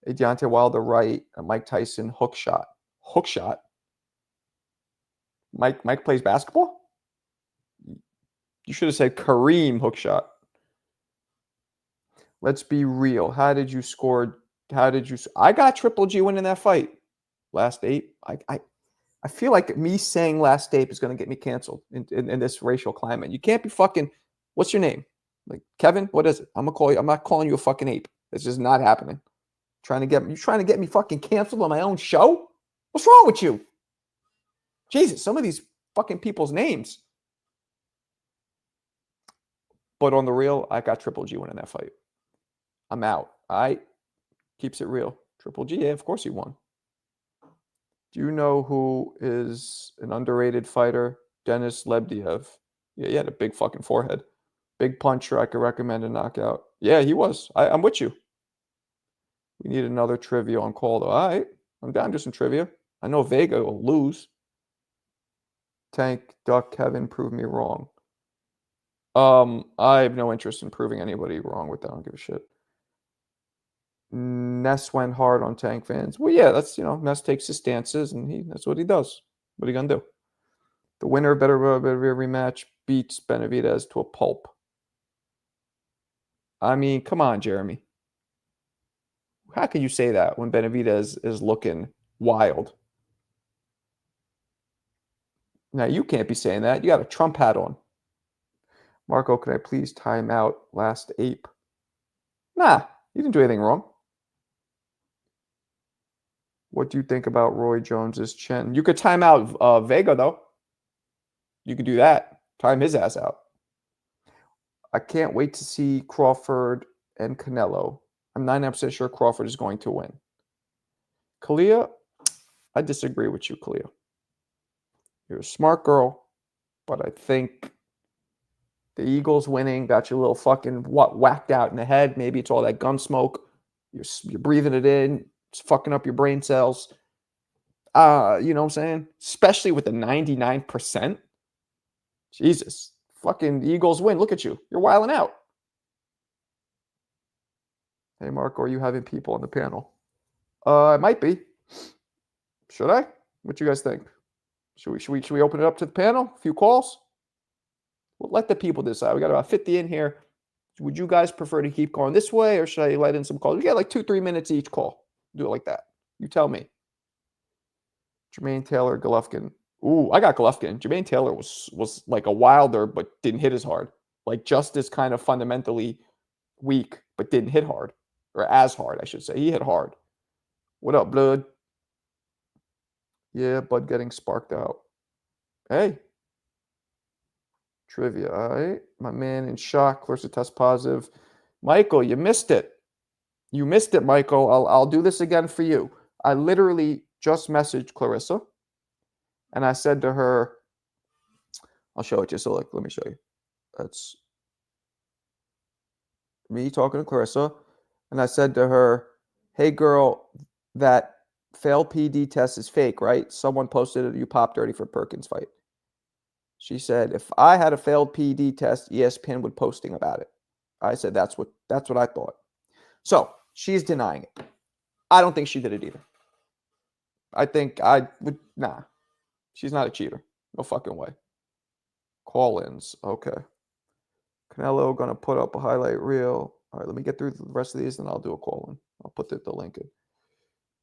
Speaker 1: a Deontay Wilder right, a Mike Tyson hook shot. Hook shot? Mike plays basketball? You should have said Kareem hook shot. Let's be real. How did you score? I got Triple G winning that fight. Last ape. I feel like me saying last ape is going to get me canceled in this racial climate. You can't be fucking. What's your name? Like Kevin? What is it? I'm gonna call you. I'm not calling you a fucking ape. It's just not happening. You trying to get me fucking canceled on my own show? What's wrong with you? Jesus, some of these fucking people's names. But on the real, I got Triple G winning that fight. I'm out. Keeps it real. Triple G, yeah, of course he won. Do you know who is an underrated fighter? Denis Lebediev. Yeah, he had a big fucking forehead. Big puncher. I could recommend a knockout. Yeah, he was. I'm with you. We need another trivia on call, though. All right. I'm down to some trivia. I know Vega will lose. Tank, Duck, Kevin, prove me wrong. I have no interest in proving anybody wrong with that. I don't give a shit. Ness went hard on Tank fans. Well, yeah, that's, Ness takes his stances, and that's what he does. What are you going to do? The winner of better rematch beats Benavidez to a pulp. I mean, come on, Jeremy. How can you say that when Benavidez is looking wild? Now, you can't be saying that. You got a Trump hat on. Marco, can I please time out last ape? Nah, you didn't do anything wrong. What do you think about Roy Jones's chin? You could time out Vega, though. You could do that. Time his ass out. I can't wait to see Crawford and Canelo. I'm 99% sure Crawford is going to win. Kalia, I disagree with you, Kalia. You're a smart girl, but I think the Eagles winning got you a little fucking whacked out in the head. Maybe it's all that gun smoke. You're breathing it in. It's fucking up your brain cells. You know what I'm saying? Especially with the 99%. Jesus. Fucking Eagles win. Look at you. You're wilding out. Hey, Marco, are you having people on the panel? It might be. Should I? What you guys think? Should we open it up to the panel? A few calls? We'll let the people decide. We got about 50 in here. Would you guys prefer to keep going this way, or should I let in some calls? We got like 2-3 minutes each call. Do it like that. You tell me. Jermaine Taylor, Golovkin. Ooh, I got Golovkin. Jermaine Taylor was like a wilder, but didn't hit as hard. Like just as kind of fundamentally weak, but didn't hit hard. Or as hard, I should say. He hit hard. What up, blood? Yeah, Bud getting sparked out. Hey. Trivia, all right. My man in shock. Clarissa test positive. Michael, you missed it. You missed it, Michael. I'll do this again for you. I literally just messaged Clarissa, and I said to her, I'll show it to you. So let me show you. That's me talking to Clarissa, and I said to her, hey, girl, that failed PD test is fake, right? Someone posted it. You popped dirty for Perkins fight. She said, if I had a failed PD test, ESPN would posting about it. I said, that's what I thought. So she's denying it. I don't think she did it either. I think nah. She's not a cheater. No fucking way. Call-ins. Okay. Canelo going to put up a highlight reel. All right, let me get through the rest of these, and I'll do a call-in. I'll put the link in.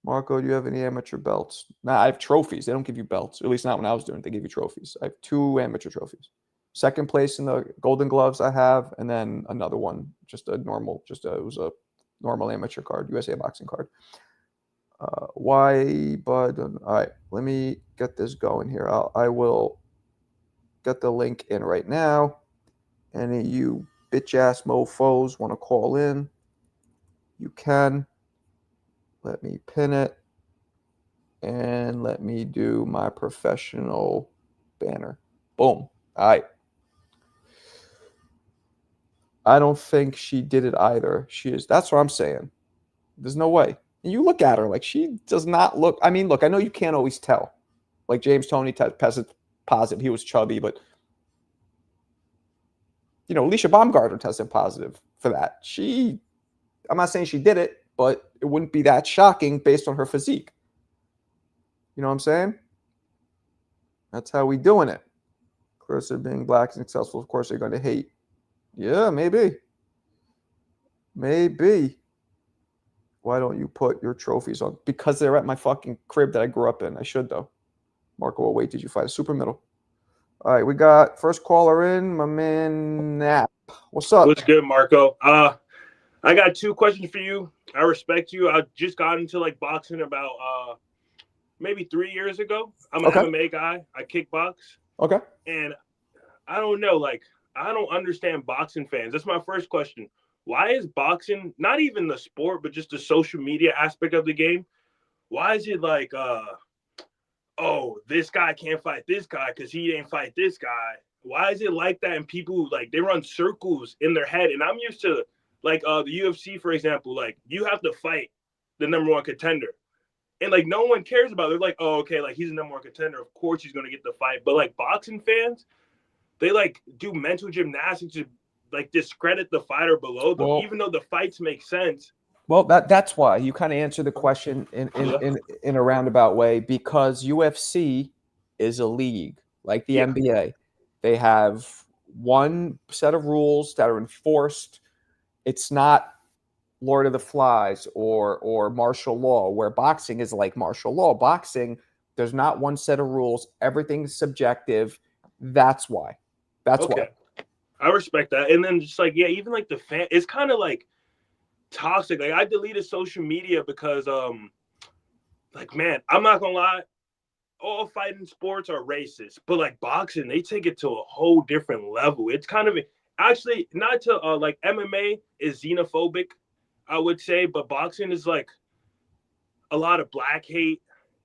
Speaker 1: Marco, do you have any amateur belts? Nah, I have trophies. They don't give you belts. At least not when I was doing it. They give you trophies. I have 2 amateur trophies. Second place in the Golden Gloves I have, and then another one, it was a normal amateur card, USA boxing card. Why, bud? All right, let me get this going here. I will get the link in right now. Any of you bitch-ass mofos want to call in, you can. Let me pin it. And let me do my professional banner. Boom. All right. I don't think she did it either. That's what I'm saying. There's no way. And you look at her like she does not look. I mean, look, I know you can't always tell. Like James Toney tested positive. He was chubby, but Alicia Baumgartner tested positive for that. I'm not saying she did it, but it wouldn't be that shocking based on her physique. You know what I'm saying? That's how we doing it. Of course, they're being black and successful. Of course, they're going to hate. Yeah, maybe. Maybe. Why don't you put your trophies on? Because they're at my fucking crib that I grew up in. I should, though. Marco, what weight did you fight? A super middle. All right, we got first caller in, my man Nap. What's up?
Speaker 9: What's good, Marco? I got 2 questions for you. I respect you. I just got into like boxing about maybe 3 years ago. I'm an MMA guy. I kickbox.
Speaker 1: Okay.
Speaker 9: And I don't know, like I don't understand boxing fans. That's my first question. Why is boxing, not even the sport, but just the social media aspect of the game? Why is it like oh, this guy can't fight this guy because he didn't fight this guy? Why is it like that? And people like they run circles in their head. And I'm used to like the UFC, for example, like you have to fight the number 1 contender. And like no one cares about it. They're like, oh, okay, like he's the number 1 contender. Of course he's gonna get the fight. But like boxing fans, they like do mental gymnastics to like discredit the fighter below them, even though the fights make sense.
Speaker 1: Well, that's why you kind of answer the question in a roundabout way, because UFC is a league like the NBA. They have one set of rules that are enforced. It's not Lord of the Flies or martial law, where boxing is like martial law. Boxing, there's not one set of rules. Everything's subjective. That's why. That's why.
Speaker 9: I respect that. And then just like, yeah, even like the fan, it's kind of like toxic. Like I deleted social media because like, man, I'm not gonna lie, all fighting sports are racist, but like boxing, they take it to a whole different level. It's kind of actually not to like MMA is xenophobic, I would say, but boxing is like a lot of black hate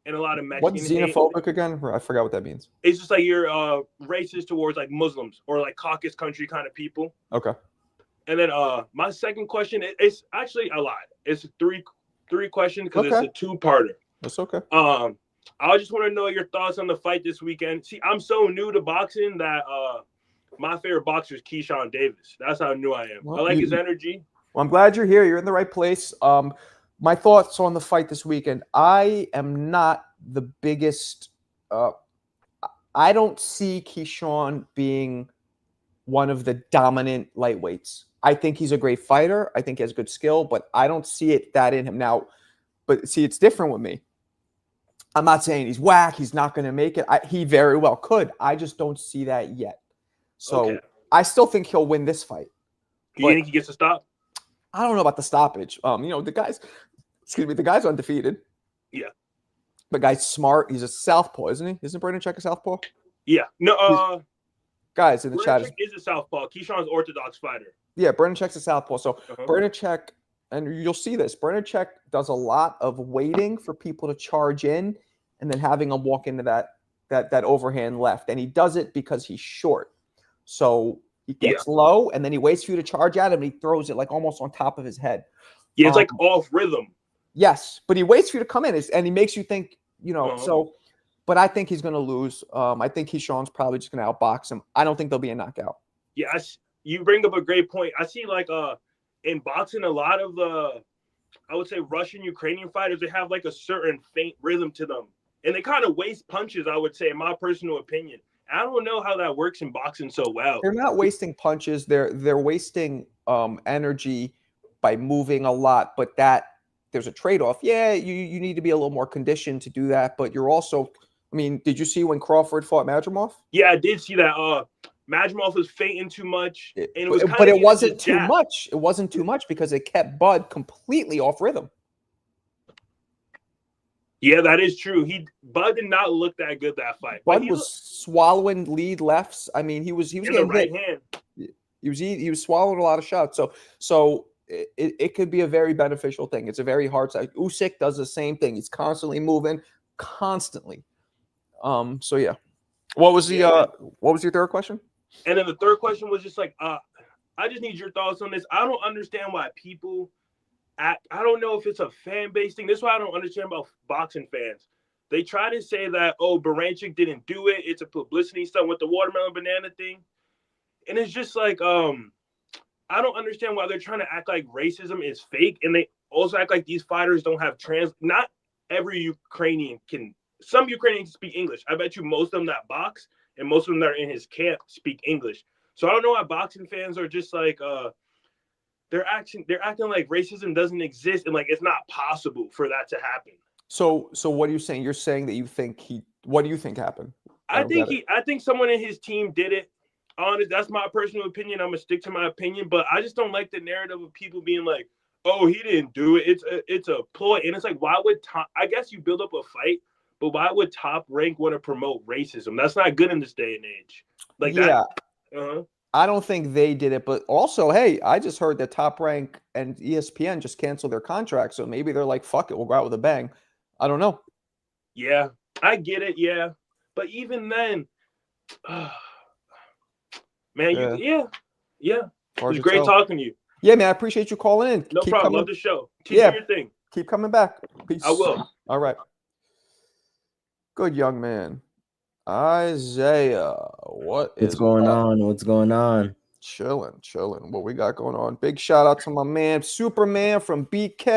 Speaker 9: and a lot of Mexican
Speaker 1: What's xenophobic again? I forgot what that means.
Speaker 9: It's just like you're racist towards like Muslims or like caucus country kind of people.
Speaker 1: Okay.
Speaker 9: And then my second question is actually a lot. It's three questions because it's a 2-parter.
Speaker 1: That's okay.
Speaker 9: I just want to know your thoughts on the fight this weekend. See, I'm so new to boxing that my favorite boxer is Keyshawn Davis. That's how new I am.
Speaker 1: Well,
Speaker 9: I like his energy.
Speaker 1: Well, I'm glad you're here. You're in the right place. My thoughts on the fight this weekend. I am not the biggest. I don't see Keyshawn being one of the dominant lightweights. I think he's a great fighter. I think he has good skill, but I don't see it that in him now. But see, it's different with me. I'm not saying he's whack. He's not going to make it. He very well could. I just don't see that yet. So I still think he'll win this fight.
Speaker 9: You think he gets a stop?
Speaker 1: I don't know about the stoppage. The guy's undefeated.
Speaker 9: Yeah.
Speaker 1: The guy's smart. He's a southpaw, isn't he? Isn't Brendan a southpaw?
Speaker 9: Yeah. No,
Speaker 1: guys in the chat
Speaker 9: is a southpaw. Keyshawn's orthodox fighter.
Speaker 1: Yeah, Brendan a southpaw. So Brendan, and you'll see this, Brendan does a lot of waiting for people to charge in and then having him walk into that overhand left. And he does it because he's short. So he gets low and then he waits for you to charge at him and he throws it like almost on top of his head.
Speaker 9: Yeah, it's like off rhythm.
Speaker 1: Yes, but he waits for you to come in and he makes you think, so, but I think he's going to lose. I think Keyshawn's probably just going to outbox him. I don't think there'll be a knockout.
Speaker 9: Yeah, you bring up a great point. I see like in boxing, a lot of the, I would say Russian, Ukrainian fighters, they have like a certain faint rhythm to them. And they kind of waste punches, I would say, in my personal opinion. I don't know how that works in boxing so well.
Speaker 1: They're not wasting punches. They're wasting energy by moving a lot, but there's a trade-off. Yeah, you need to be a little more conditioned to do that, but you're also, did you see when Crawford fought Madrimov?
Speaker 9: Yeah, I did see that. Madrimov was fainting too much, and it was
Speaker 1: but it wasn't too much. It wasn't too much because it kept Bud completely off rhythm.
Speaker 9: Yeah, that is true. Bud did not look that good that fight.
Speaker 1: Bud was swallowing lead lefts. He was
Speaker 9: in
Speaker 1: getting
Speaker 9: the right
Speaker 1: hit.
Speaker 9: hand.
Speaker 1: He was swallowing a lot of shots. So it could be a very beneficial thing. It's a very hard side. Usyk does the same thing. He's constantly moving, constantly. So yeah. What was your third question?
Speaker 9: And then the third question was just like, I just need your thoughts on this. I don't understand why people I don't know if it's a fan base thing. This is why I don't understand about boxing fans. They try to say that, Baranchyk didn't do it. It's a publicity stunt with the watermelon banana thing. And it's just like, I don't understand why they're trying to act like racism is fake. And they also act like these fighters don't have not every Ukrainian can some Ukrainians speak English. I bet you most of them that box and most of them that are in his camp speak English. So I don't know why boxing fans are just like they're acting like racism doesn't exist and like it's not possible for that to happen.
Speaker 1: So what are you saying? You're saying that you think what do you think happened?
Speaker 9: I think someone in his team did it. Honest, that's my personal opinion. I'm gonna stick to my opinion, but I just don't like the narrative of people being like, "Oh, he didn't do it. It's a ploy." And it's like, why would I guess you build up a fight, but why would Top Rank want to promote racism? That's not good in this day and age. Like
Speaker 1: yeah.
Speaker 9: that.
Speaker 1: I don't think they did it, but also, hey, I just heard that Top Rank and ESPN just canceled their contract, so maybe they're like, "Fuck it, we'll go out with a bang." I don't know.
Speaker 9: Yeah, I get it. Yeah, but even then, man, yeah. It was great talking to you.
Speaker 1: Yeah, man, I appreciate you calling in.
Speaker 9: No problem. Love the show. Keep doing your thing.
Speaker 1: Keep coming back. Peace.
Speaker 9: I will.
Speaker 1: All right. Good young man. Isaiah, what's
Speaker 10: going on? What's going on?
Speaker 1: Chilling. What we got going on? Big shout out to my man, Superman from BK.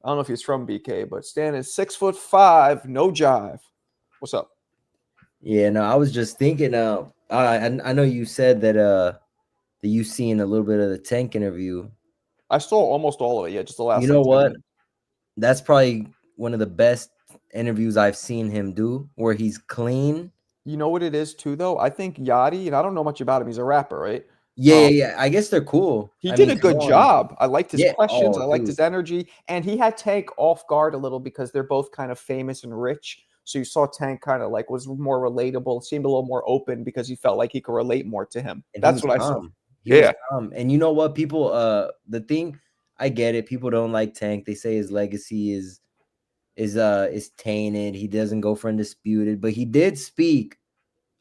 Speaker 1: I don't know if he's from BK, but standing 6'5", no jive. What's up?
Speaker 10: Yeah, no, I was just thinking. I know you said that you seen a little bit of the Tank interview.
Speaker 1: I saw almost all of it. Yeah, just the last.
Speaker 10: You know what? That's probably one of the best interviews I've seen him do, where he's clean.
Speaker 1: You know what it is too, though. I think Yachty, and I don't know much about him. He's a rapper, right?
Speaker 10: Yeah. I guess they're cool.
Speaker 1: He did a good job. I liked his questions. I liked his energy, and he had Tank off guard a little because they're both kind of famous and rich. So you saw Tank kind of like was more relatable, seemed a little more open because he felt like he could relate more to him.
Speaker 10: And
Speaker 1: that's what I saw.
Speaker 10: He was calm. And you know what, people? The thing, I get it. People don't like Tank. They say his legacy is tainted. He doesn't go for undisputed, but he did speak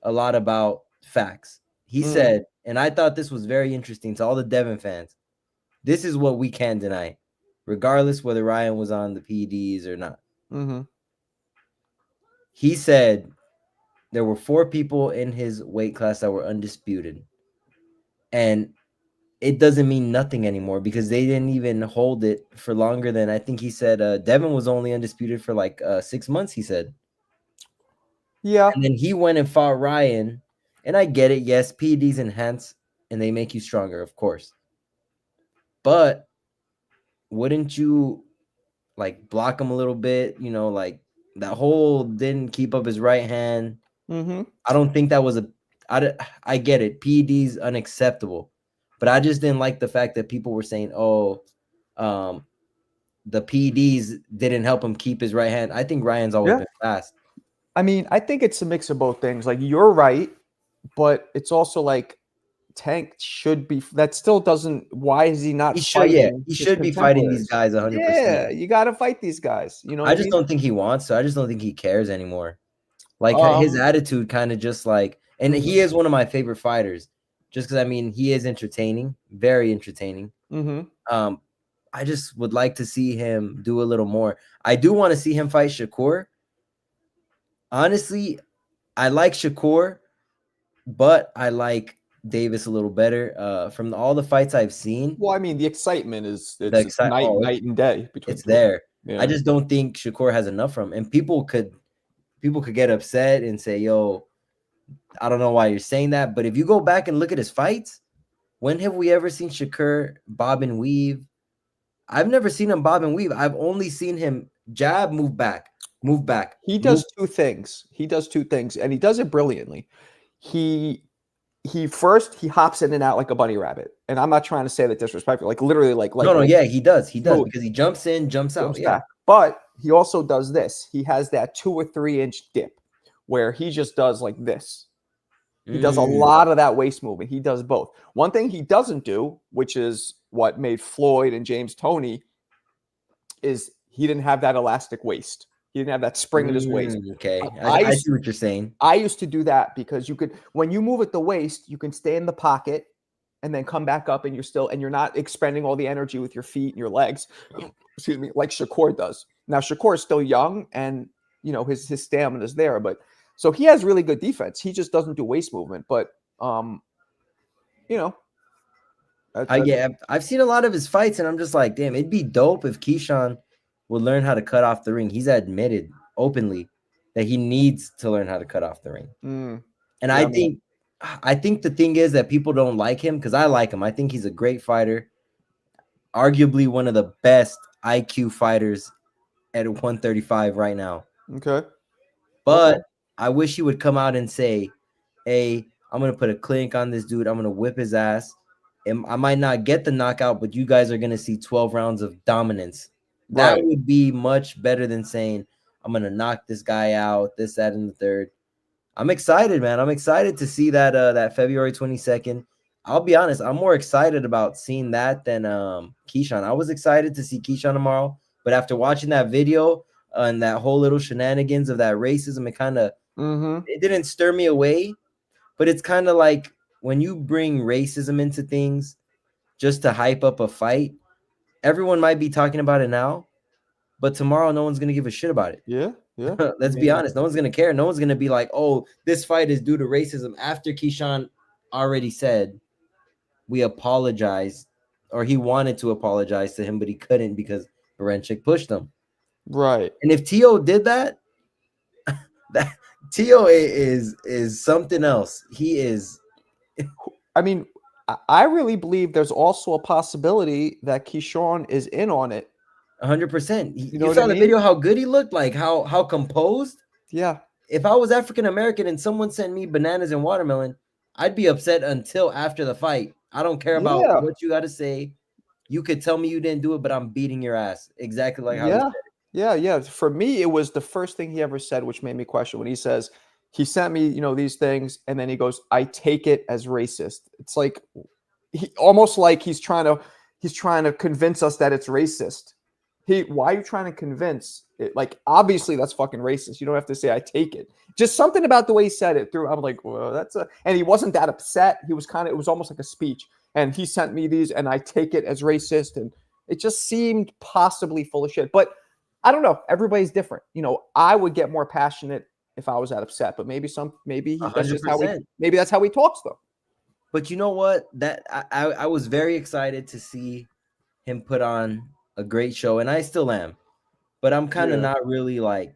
Speaker 10: a lot about facts. He said, and I thought this was very interesting to all the Devin fans. This is what we can't deny, regardless whether Ryan was on the PEDs or not.
Speaker 1: Mm-hmm.
Speaker 10: He said there were 4 people in his weight class that were undisputed. And it doesn't mean nothing anymore because they didn't even hold it for longer than, I think he said, Devin was only undisputed for like 6 months, he said.
Speaker 1: Yeah.
Speaker 10: And then he went and fought Ryan. And I get it. Yes, PEDs enhance and they make you stronger, of course. But wouldn't you like block him a little bit? You know, like that whole didn't keep up his right hand.
Speaker 1: Mm-hmm.
Speaker 10: I don't think that was I get it. PEDs unacceptable. But I just didn't like the fact that people were saying, the PEDs didn't help him keep his right hand. I think Ryan's always been fast.
Speaker 1: I mean, I think it's a mix of both things. Like, you're right, but it's also like Tank should be. That still doesn't. Why is he not?
Speaker 10: He should be fighting these guys 100%.
Speaker 1: Yeah, you got to fight these guys. You know,
Speaker 10: I just don't think he wants to. I just don't think he cares anymore. Like his attitude, kind of just like, and he is one of my favorite fighters. Just because, I mean, he is entertaining, very entertaining.
Speaker 1: Mm-hmm.
Speaker 10: I just would like to see him do a little more. I do want to see him fight Shakur. Honestly, I like Shakur, but I like Davis a little better. From all the fights I've seen.
Speaker 1: Well, I mean, the excitement is night and day between.
Speaker 10: It's there.
Speaker 1: Yeah.
Speaker 10: I just don't think Shakur has enough from him. And people could get upset and say, "Yo, I don't know why you're saying that." But if you go back and look at his fights, when have we ever seen Shakur bob and weave? I've never seen him bob and weave. I've only seen him jab, move back.
Speaker 1: He does two things. And he does it brilliantly. He hops in and out like a bunny rabbit. And I'm not trying to say that disrespectful. Like literally,
Speaker 10: he does because he jumps in, jumps out.
Speaker 1: Back. But he also does this. He has that 2 or 3 inch dip where he just does like this. He does a lot of that waist movement. He does both. One thing he doesn't do, which is what made Floyd and James Toney, is he didn't have that elastic waist. He didn't have that spring in his waist.
Speaker 10: Okay. I see what you're saying.
Speaker 1: I used to do that because you could, when you move at the waist, you can stay in the pocket and then come back up and you're not expending all the energy with your feet and your legs. Excuse me, like Shakur does. Now Shakur is still young and you know his stamina is there, but so he has really good defense. He just doesn't do waist movement, but you know.
Speaker 10: I've seen a lot of his fights and I'm just like, damn, it'd be dope if Keyshawn would learn how to cut off the ring. He's admitted openly that he needs to learn how to cut off the ring.
Speaker 1: Mm.
Speaker 10: And
Speaker 1: Yeah,
Speaker 10: I think the thing is that people don't like him because I like him. I think he's a great fighter, arguably one of the best IQ fighters at 135 right now.
Speaker 1: Okay.
Speaker 10: But
Speaker 1: Okay.
Speaker 10: I wish he would come out and say, hey, I'm going to put a clink on this dude. I'm going to whip his ass. And I might not get the knockout, but you guys are going to see 12 rounds of dominance. That
Speaker 1: Right.
Speaker 10: would be much better than saying, I'm going to knock this guy out, this, that, and the third. I'm excited, man. I'm excited to see that that February 22nd. I'll be honest, I'm more excited about seeing that than Keyshawn. I was excited to see Keyshawn tomorrow, but after watching that video and that whole little shenanigans of that racism, it kind of it didn't stir me away. But it's kind of like when you bring racism into things just to hype up a fight, everyone might be talking about it now, but tomorrow no one's gonna give a shit about it.
Speaker 1: Yeah. Yeah.
Speaker 10: Let's be honest. No one's going to care. No one's going to be like, oh, this fight is due to racism after Keyshawn already said we apologize, or he wanted to apologize to him, but he couldn't because Baranchik pushed him.
Speaker 1: Right.
Speaker 10: And if Teo did that, that Teo is something else. He is.
Speaker 1: I mean, I really believe there's also a possibility that Keyshawn is in on it.
Speaker 10: 100%.
Speaker 1: You know
Speaker 10: You
Speaker 1: what
Speaker 10: saw
Speaker 1: I
Speaker 10: the
Speaker 1: mean?
Speaker 10: video how good he looked, like how composed.
Speaker 1: Yeah.
Speaker 10: If I was African American and someone sent me bananas and watermelon, I'd be upset until after the fight. I don't care about
Speaker 1: Yeah.
Speaker 10: what you got to say. You could tell me you didn't do it, but I'm beating your ass. Exactly like how he
Speaker 1: Yeah.
Speaker 10: said it.
Speaker 1: Yeah. Yeah. For me, it was the first thing he ever said, which made me question when he says he sent me, these things, and then he goes, "I take it as racist." It's like he almost like he's trying to convince us that it's racist. Why are you trying to convince it? Like, obviously that's fucking racist. You don't have to say I take it. Just something about the way he said it through. I'm like, well, and he wasn't that upset. He was it was almost like a speech. And he sent me these and I take it as racist. And it just seemed possibly full of shit. But I don't know. Everybody's different. I would get more passionate if I was that upset, but maybe that's just how maybe that's how he talks though.
Speaker 10: But you know what? That I was very excited to see him put on a great show, and I still am. But I'm kind of not really like,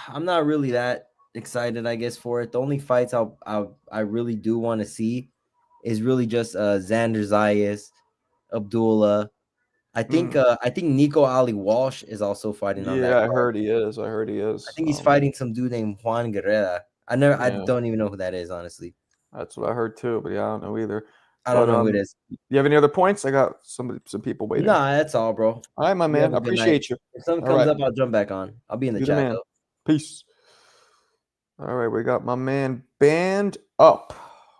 Speaker 10: I'm not really that excited, I guess, for it. The only fights I really do want to see is really just Xander Zayas, Abdullah. I think Nico Ali Walsh is also fighting on that.
Speaker 1: Yeah, I heard he is.
Speaker 10: I think he's fighting some dude named Juan Guerrera. I don't even know who that is, honestly.
Speaker 1: That's what I heard too, but yeah, I don't know either.
Speaker 10: I don't know who it is.
Speaker 1: You have any other points? I got some people waiting.
Speaker 10: Nah, that's all, bro.
Speaker 1: All right, my man. I appreciate you.
Speaker 10: If something comes up, I'll jump back on. I'll be in the chat, though.
Speaker 1: Peace. All right, we got my man Band Up.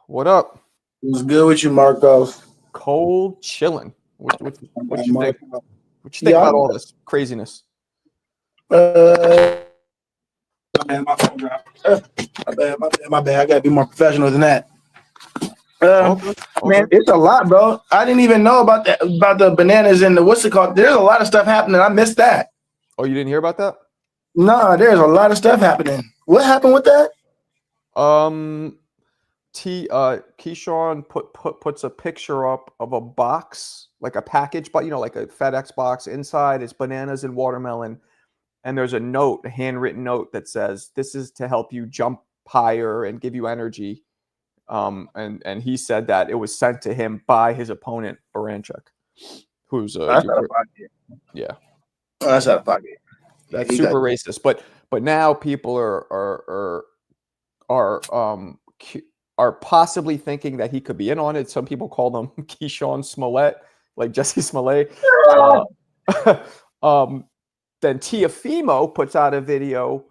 Speaker 1: What up?
Speaker 11: What's good with you, Marcos?
Speaker 1: Cold chilling. What you think? What you think about all this craziness?
Speaker 11: My bad. I gotta be more professional than that. Man, it's a lot, bro. I didn't even know about the bananas and the what's it called. There's a lot of stuff happening. I missed that.
Speaker 1: Oh, you didn't hear about that?
Speaker 11: No, there's a lot of stuff happening. What happened with that?
Speaker 1: Keyshawn puts a picture up of a box, like a package, but like a FedEx box. Inside it's bananas and watermelon, and there's a note, a handwritten note that says, "This is to help you jump higher and give you energy." And he said that it was sent to him by his opponent Baranchik, who's
Speaker 11: that's out of pocket.
Speaker 1: Yeah,
Speaker 11: that's out of pocket.
Speaker 1: That's super racist. But now people are possibly thinking that he could be in on it. Some people call them Keyshawn Smollett, like Jesse Smollett. Then Teofimo puts out a video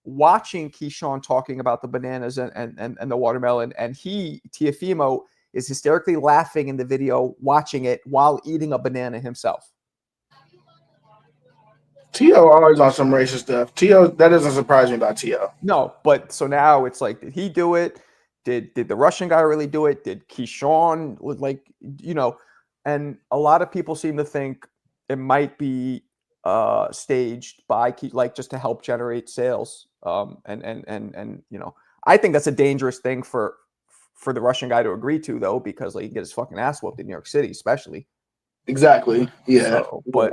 Speaker 1: watching Keyshawn talking about the bananas and the watermelon, and Teofimo is hysterically laughing in the video, watching it while eating a banana himself.
Speaker 11: Teo always on some racist stuff. Teo, that doesn't surprise me about Teo.
Speaker 1: No, but so now it's like, did he do it? Did the Russian guy really do it? Did Keyshawn, and a lot of people seem to think it might be staged by just to help generate sales. And I think that's a dangerous thing for the Russian guy to agree to, though, because he can get his fucking ass whooped in New York City, especially.
Speaker 11: Exactly. Yeah.
Speaker 1: So, but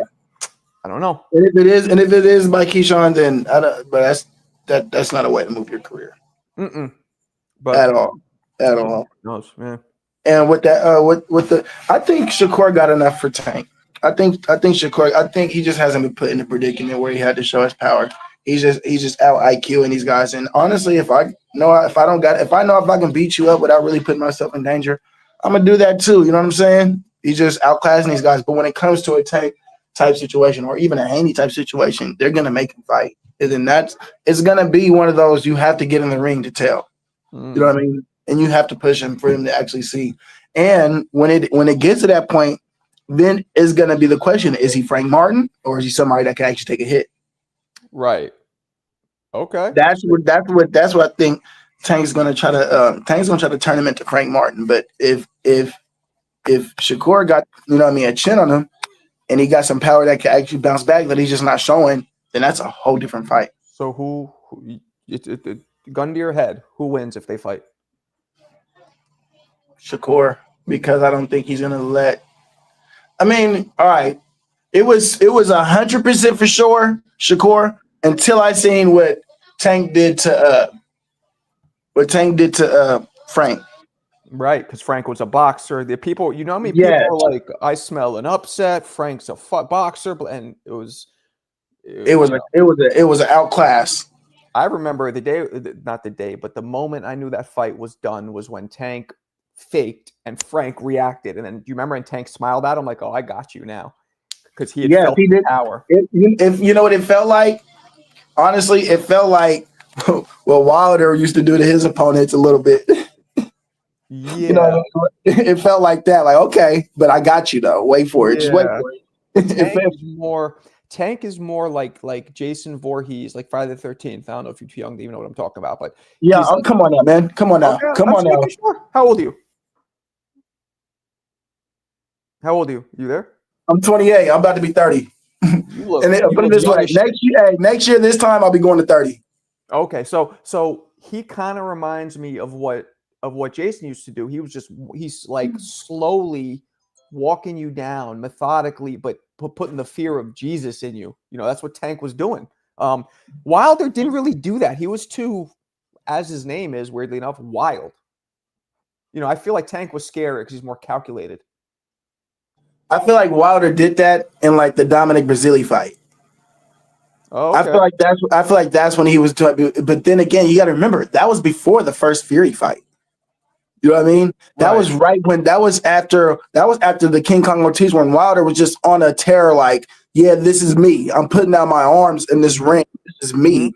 Speaker 1: I don't know.
Speaker 11: And if it is by Keyshawn, then I don't. But that's not a way to move your career.
Speaker 1: But
Speaker 11: At all.
Speaker 1: knows, man.
Speaker 11: And with that, I think Shakur got enough for Tank. I think Shakur. I think he just hasn't been put in a predicament where he had to show his power. He's just out IQing these guys. And honestly, if I know if I can beat you up without really putting myself in danger, I'm gonna do that too. You know what I'm saying? He's just outclassing these guys. But when it comes to a Tank type situation or even a Haney type situation, they're gonna make him fight. And then it's gonna be one of those you have to get in the ring to tell. You know what I mean? And you have to push him for him to actually see. And when it gets to that point, then it's gonna be the question: is he Frank Martin or is he somebody that can actually take a hit? Right.
Speaker 1: Okay.
Speaker 11: That's what I think. Tank's gonna try to turn him into Frank Martin. But if Shakur got a chin on him, and he got some power that can actually bounce back that he's just not showing, then that's a whole different fight.
Speaker 1: So gun to your head, who wins if they fight?
Speaker 11: Shakur, because I don't think he's gonna let. I mean, all right, it was 100% for sure, Shakur, until I seen what Tank did to Frank.
Speaker 1: Right, because Frank was a boxer. The people, people are like, I smell an upset. Frank's a boxer, and it was
Speaker 11: an outclass.
Speaker 1: I remember but the moment I knew that fight was done was when Tank faked and Frank reacted. And then do you remember when Tank smiled at him like, oh, I got you now? Because he felt
Speaker 11: he did.
Speaker 1: Power.
Speaker 11: If you know what it felt like? Honestly, it felt like what Wilder used to do to his opponents a little bit.
Speaker 1: Yeah.
Speaker 11: It felt like that. Like, okay, but I got you though. Wait for it. Just wait for it.
Speaker 1: Tank is more like Jason Voorhees, like Friday the 13th. I don't know if you're too young to even know what I'm talking about, but
Speaker 11: yeah, come on now, man. Come on now.
Speaker 1: Okay,
Speaker 11: come on now.
Speaker 1: Sure. How old are you? How old are you? You there?
Speaker 11: I'm 28. I'm about to be 30. Put it this way: next year, this time I'll be going to 30.
Speaker 1: Okay, so he kind of reminds me of what Jason used to do. He's like slowly walking you down methodically, but putting the fear of Jesus in you. That's what Tank was doing. Wilder didn't really do that. He was too, as his name is, weirdly enough, wild. I feel like Tank was scary because he's more calculated.
Speaker 11: I feel like Wilder did that in like the Dominic Brazili fight.
Speaker 1: Oh, okay.
Speaker 11: I feel like that's when he was doing. But then again, you got to remember that was before the first Fury fight. You know what I mean? That was that was after the King Kong Ortiz when Wilder was just on a tear. Like, yeah, this is me. I'm putting out my arms in this ring. This is me.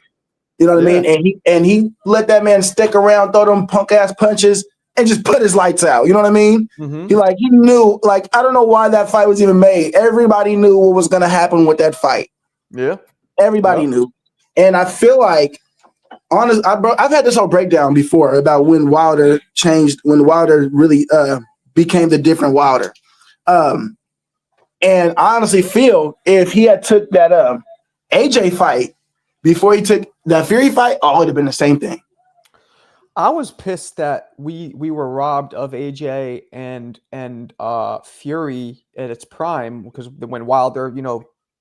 Speaker 11: You know what I mean? And he let that man stick around, throw them punk ass punches, and just put his lights out. You know what I mean? He knew. Like, I don't know why that fight was even made. Everybody knew what was going to happen with that fight.
Speaker 1: Yeah.
Speaker 11: Everybody knew. And I feel like, honestly, I've had this whole breakdown before about when Wilder really became the different Wilder. And I honestly feel if he had took that AJ fight before he took that Fury fight, it would have been the same thing.
Speaker 1: I was pissed that we were robbed of AJ and Fury at its prime, because when Wilder,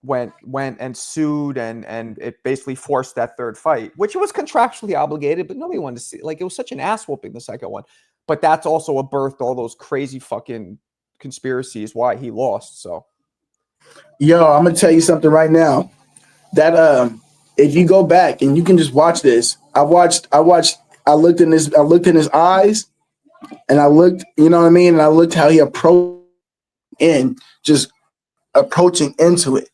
Speaker 1: went and sued and it basically forced that third fight, which was contractually obligated, but nobody wanted to see. Like, it was such an ass whooping, the second one. But that's also a birthed all those crazy fucking conspiracies why he lost. So,
Speaker 11: yo, I'm gonna tell you something right now. That if you go back and you can just watch this, I looked in his eyes, and I looked, you know what I mean, and I looked how he approached approaching into it.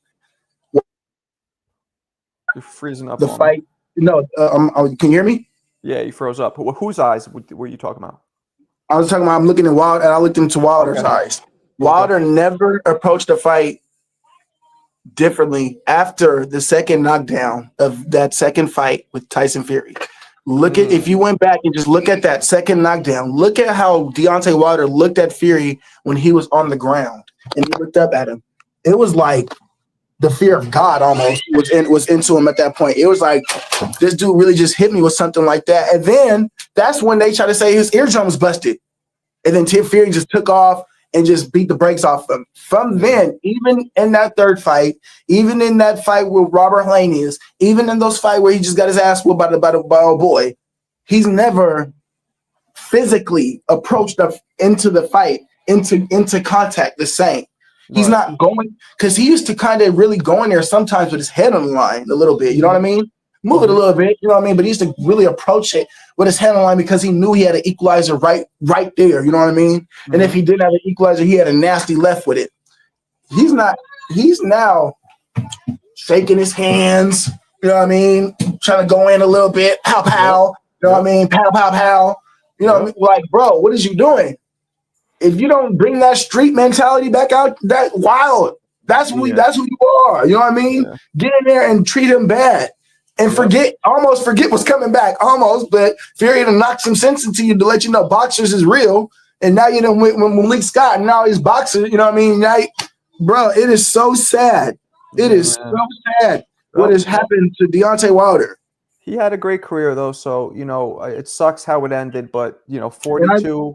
Speaker 1: You're freezing up.
Speaker 11: The fight. No, can you hear me?
Speaker 1: Yeah, you froze up. Whose eyes were you talking about?
Speaker 11: I was talking about I'm looking at Wilder, and I looked into Wilder's eyes. Wilder never approached the fight differently after the second knockdown of that second fight with Tyson Fury. If you went back and just look at that second knockdown, look at how Deontay Wilder looked at Fury when he was on the ground and he looked up at him. It was like the fear of God almost was into him at that point. It was like, this dude really just hit me with something like that. And then that's when they try to say his eardrum was busted. And then Tim Fury just took off and just beat the brakes off him. From then, even in that third fight, even in that fight with Robert Helenius, even in those fights where he just got his ass whooped by a boy, he's never physically approached into the fight, into contact the same. He's not going, because he used to kind of really go in there sometimes with his head on the line a little bit. You know what I mean? Move it a little bit. You know what I mean? But he used to really approach it with his head on the line because he knew he had an equalizer right there. You know what I mean? And if he didn't have an equalizer, he had a nasty left with it. He's now shaking his hands. You know what I mean? Trying to go in a little bit. Pow, pow. You know what I mean? Pow, pow, pow. You know what I mean? Like, bro, what is you doing? If you don't bring that street mentality back out, that wild, that's who you are. You know what I mean? Yeah. Get in there and treat him bad. And almost forget what's coming back. Almost, but Fury to knock some sense into you to let you know boxers is real. And now you know when Malik Scott, now he's boxer, you know what I mean? Now, bro, it is so sad. It is so sad what has happened to Deontay Wilder.
Speaker 1: He had a great career though, so you know it sucks how it ended, but you know 42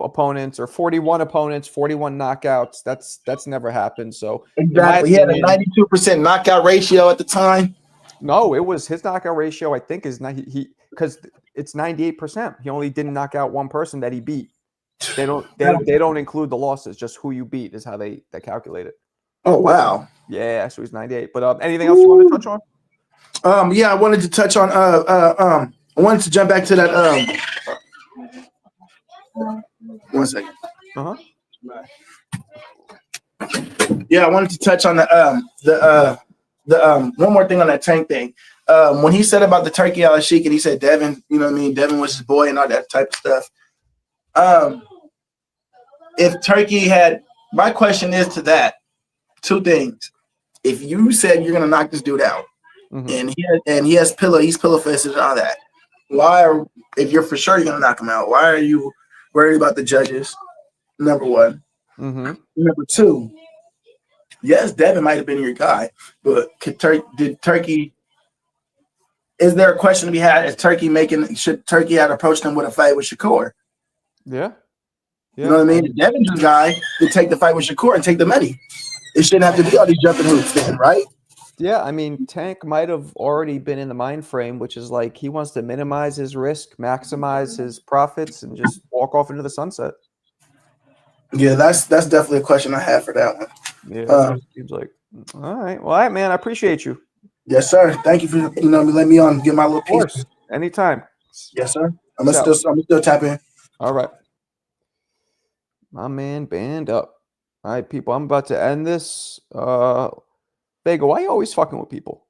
Speaker 1: opponents or 41 opponents, 41 knockouts. That's never happened. So
Speaker 11: exactly, he had a 92% knockout ratio at the time.
Speaker 1: No, it was his knockout ratio. I think is because it's 98%. He only didn't knock out one person that he beat. They don't include the losses. Just who you beat is how they calculate it.
Speaker 11: Oh wow.
Speaker 1: Yeah, so he's 98. But anything else you want to touch
Speaker 11: on? Yeah, I wanted to touch on. I wanted to jump back to that. 1 second. Yeah, I wanted to touch on the one more thing on that Tank thing. When he said about the Turkey Al-Sheikh and he said Devin, you know what I mean, Devin was his boy and all that type of stuff. If Turkey had, my question is to that, two things. If you said you're gonna knock this dude out, and he's pillow fisted and all that, if you're for sure you're gonna knock him out, why are you worried about the judges? Number one. Number two, yes, Devin might have been your guy, but did Turkey? Is there a question to be had? Should Turkey have approached him with a fight with Shakur?
Speaker 1: Yeah.
Speaker 11: You know what I mean? If Devin's your guy to take the fight with Shakur and take the money. It shouldn't have to be all these jumping hoops then, right?
Speaker 1: Yeah, I mean, Tank might have already been in the mind frame, which is like he wants to minimize his risk, maximize his profits, and just walk off into the sunset.
Speaker 11: Yeah, that's definitely a question I have for that one.
Speaker 1: Yeah, seems like. All right, man, I appreciate you.
Speaker 11: Yes, sir. Thank you for letting me on, get my little piece.
Speaker 1: Of course, anytime.
Speaker 11: Yes, sir. I'm gonna still tap in.
Speaker 1: All right, my man, band up. All right, people, I'm about to end this. Vega, why are you always fucking with people?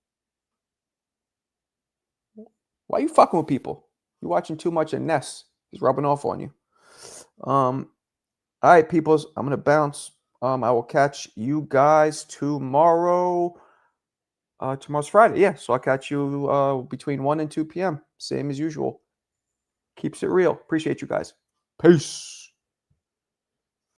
Speaker 1: Why are you fucking with people? You're watching too much of Ness. He's rubbing off on you. All right, peoples, I'm going to bounce. I will catch you guys tomorrow. Tomorrow's Friday. Yeah, so I'll catch you between 1 and 2 p.m. Same as usual. Keeps it real. Appreciate you guys. Peace.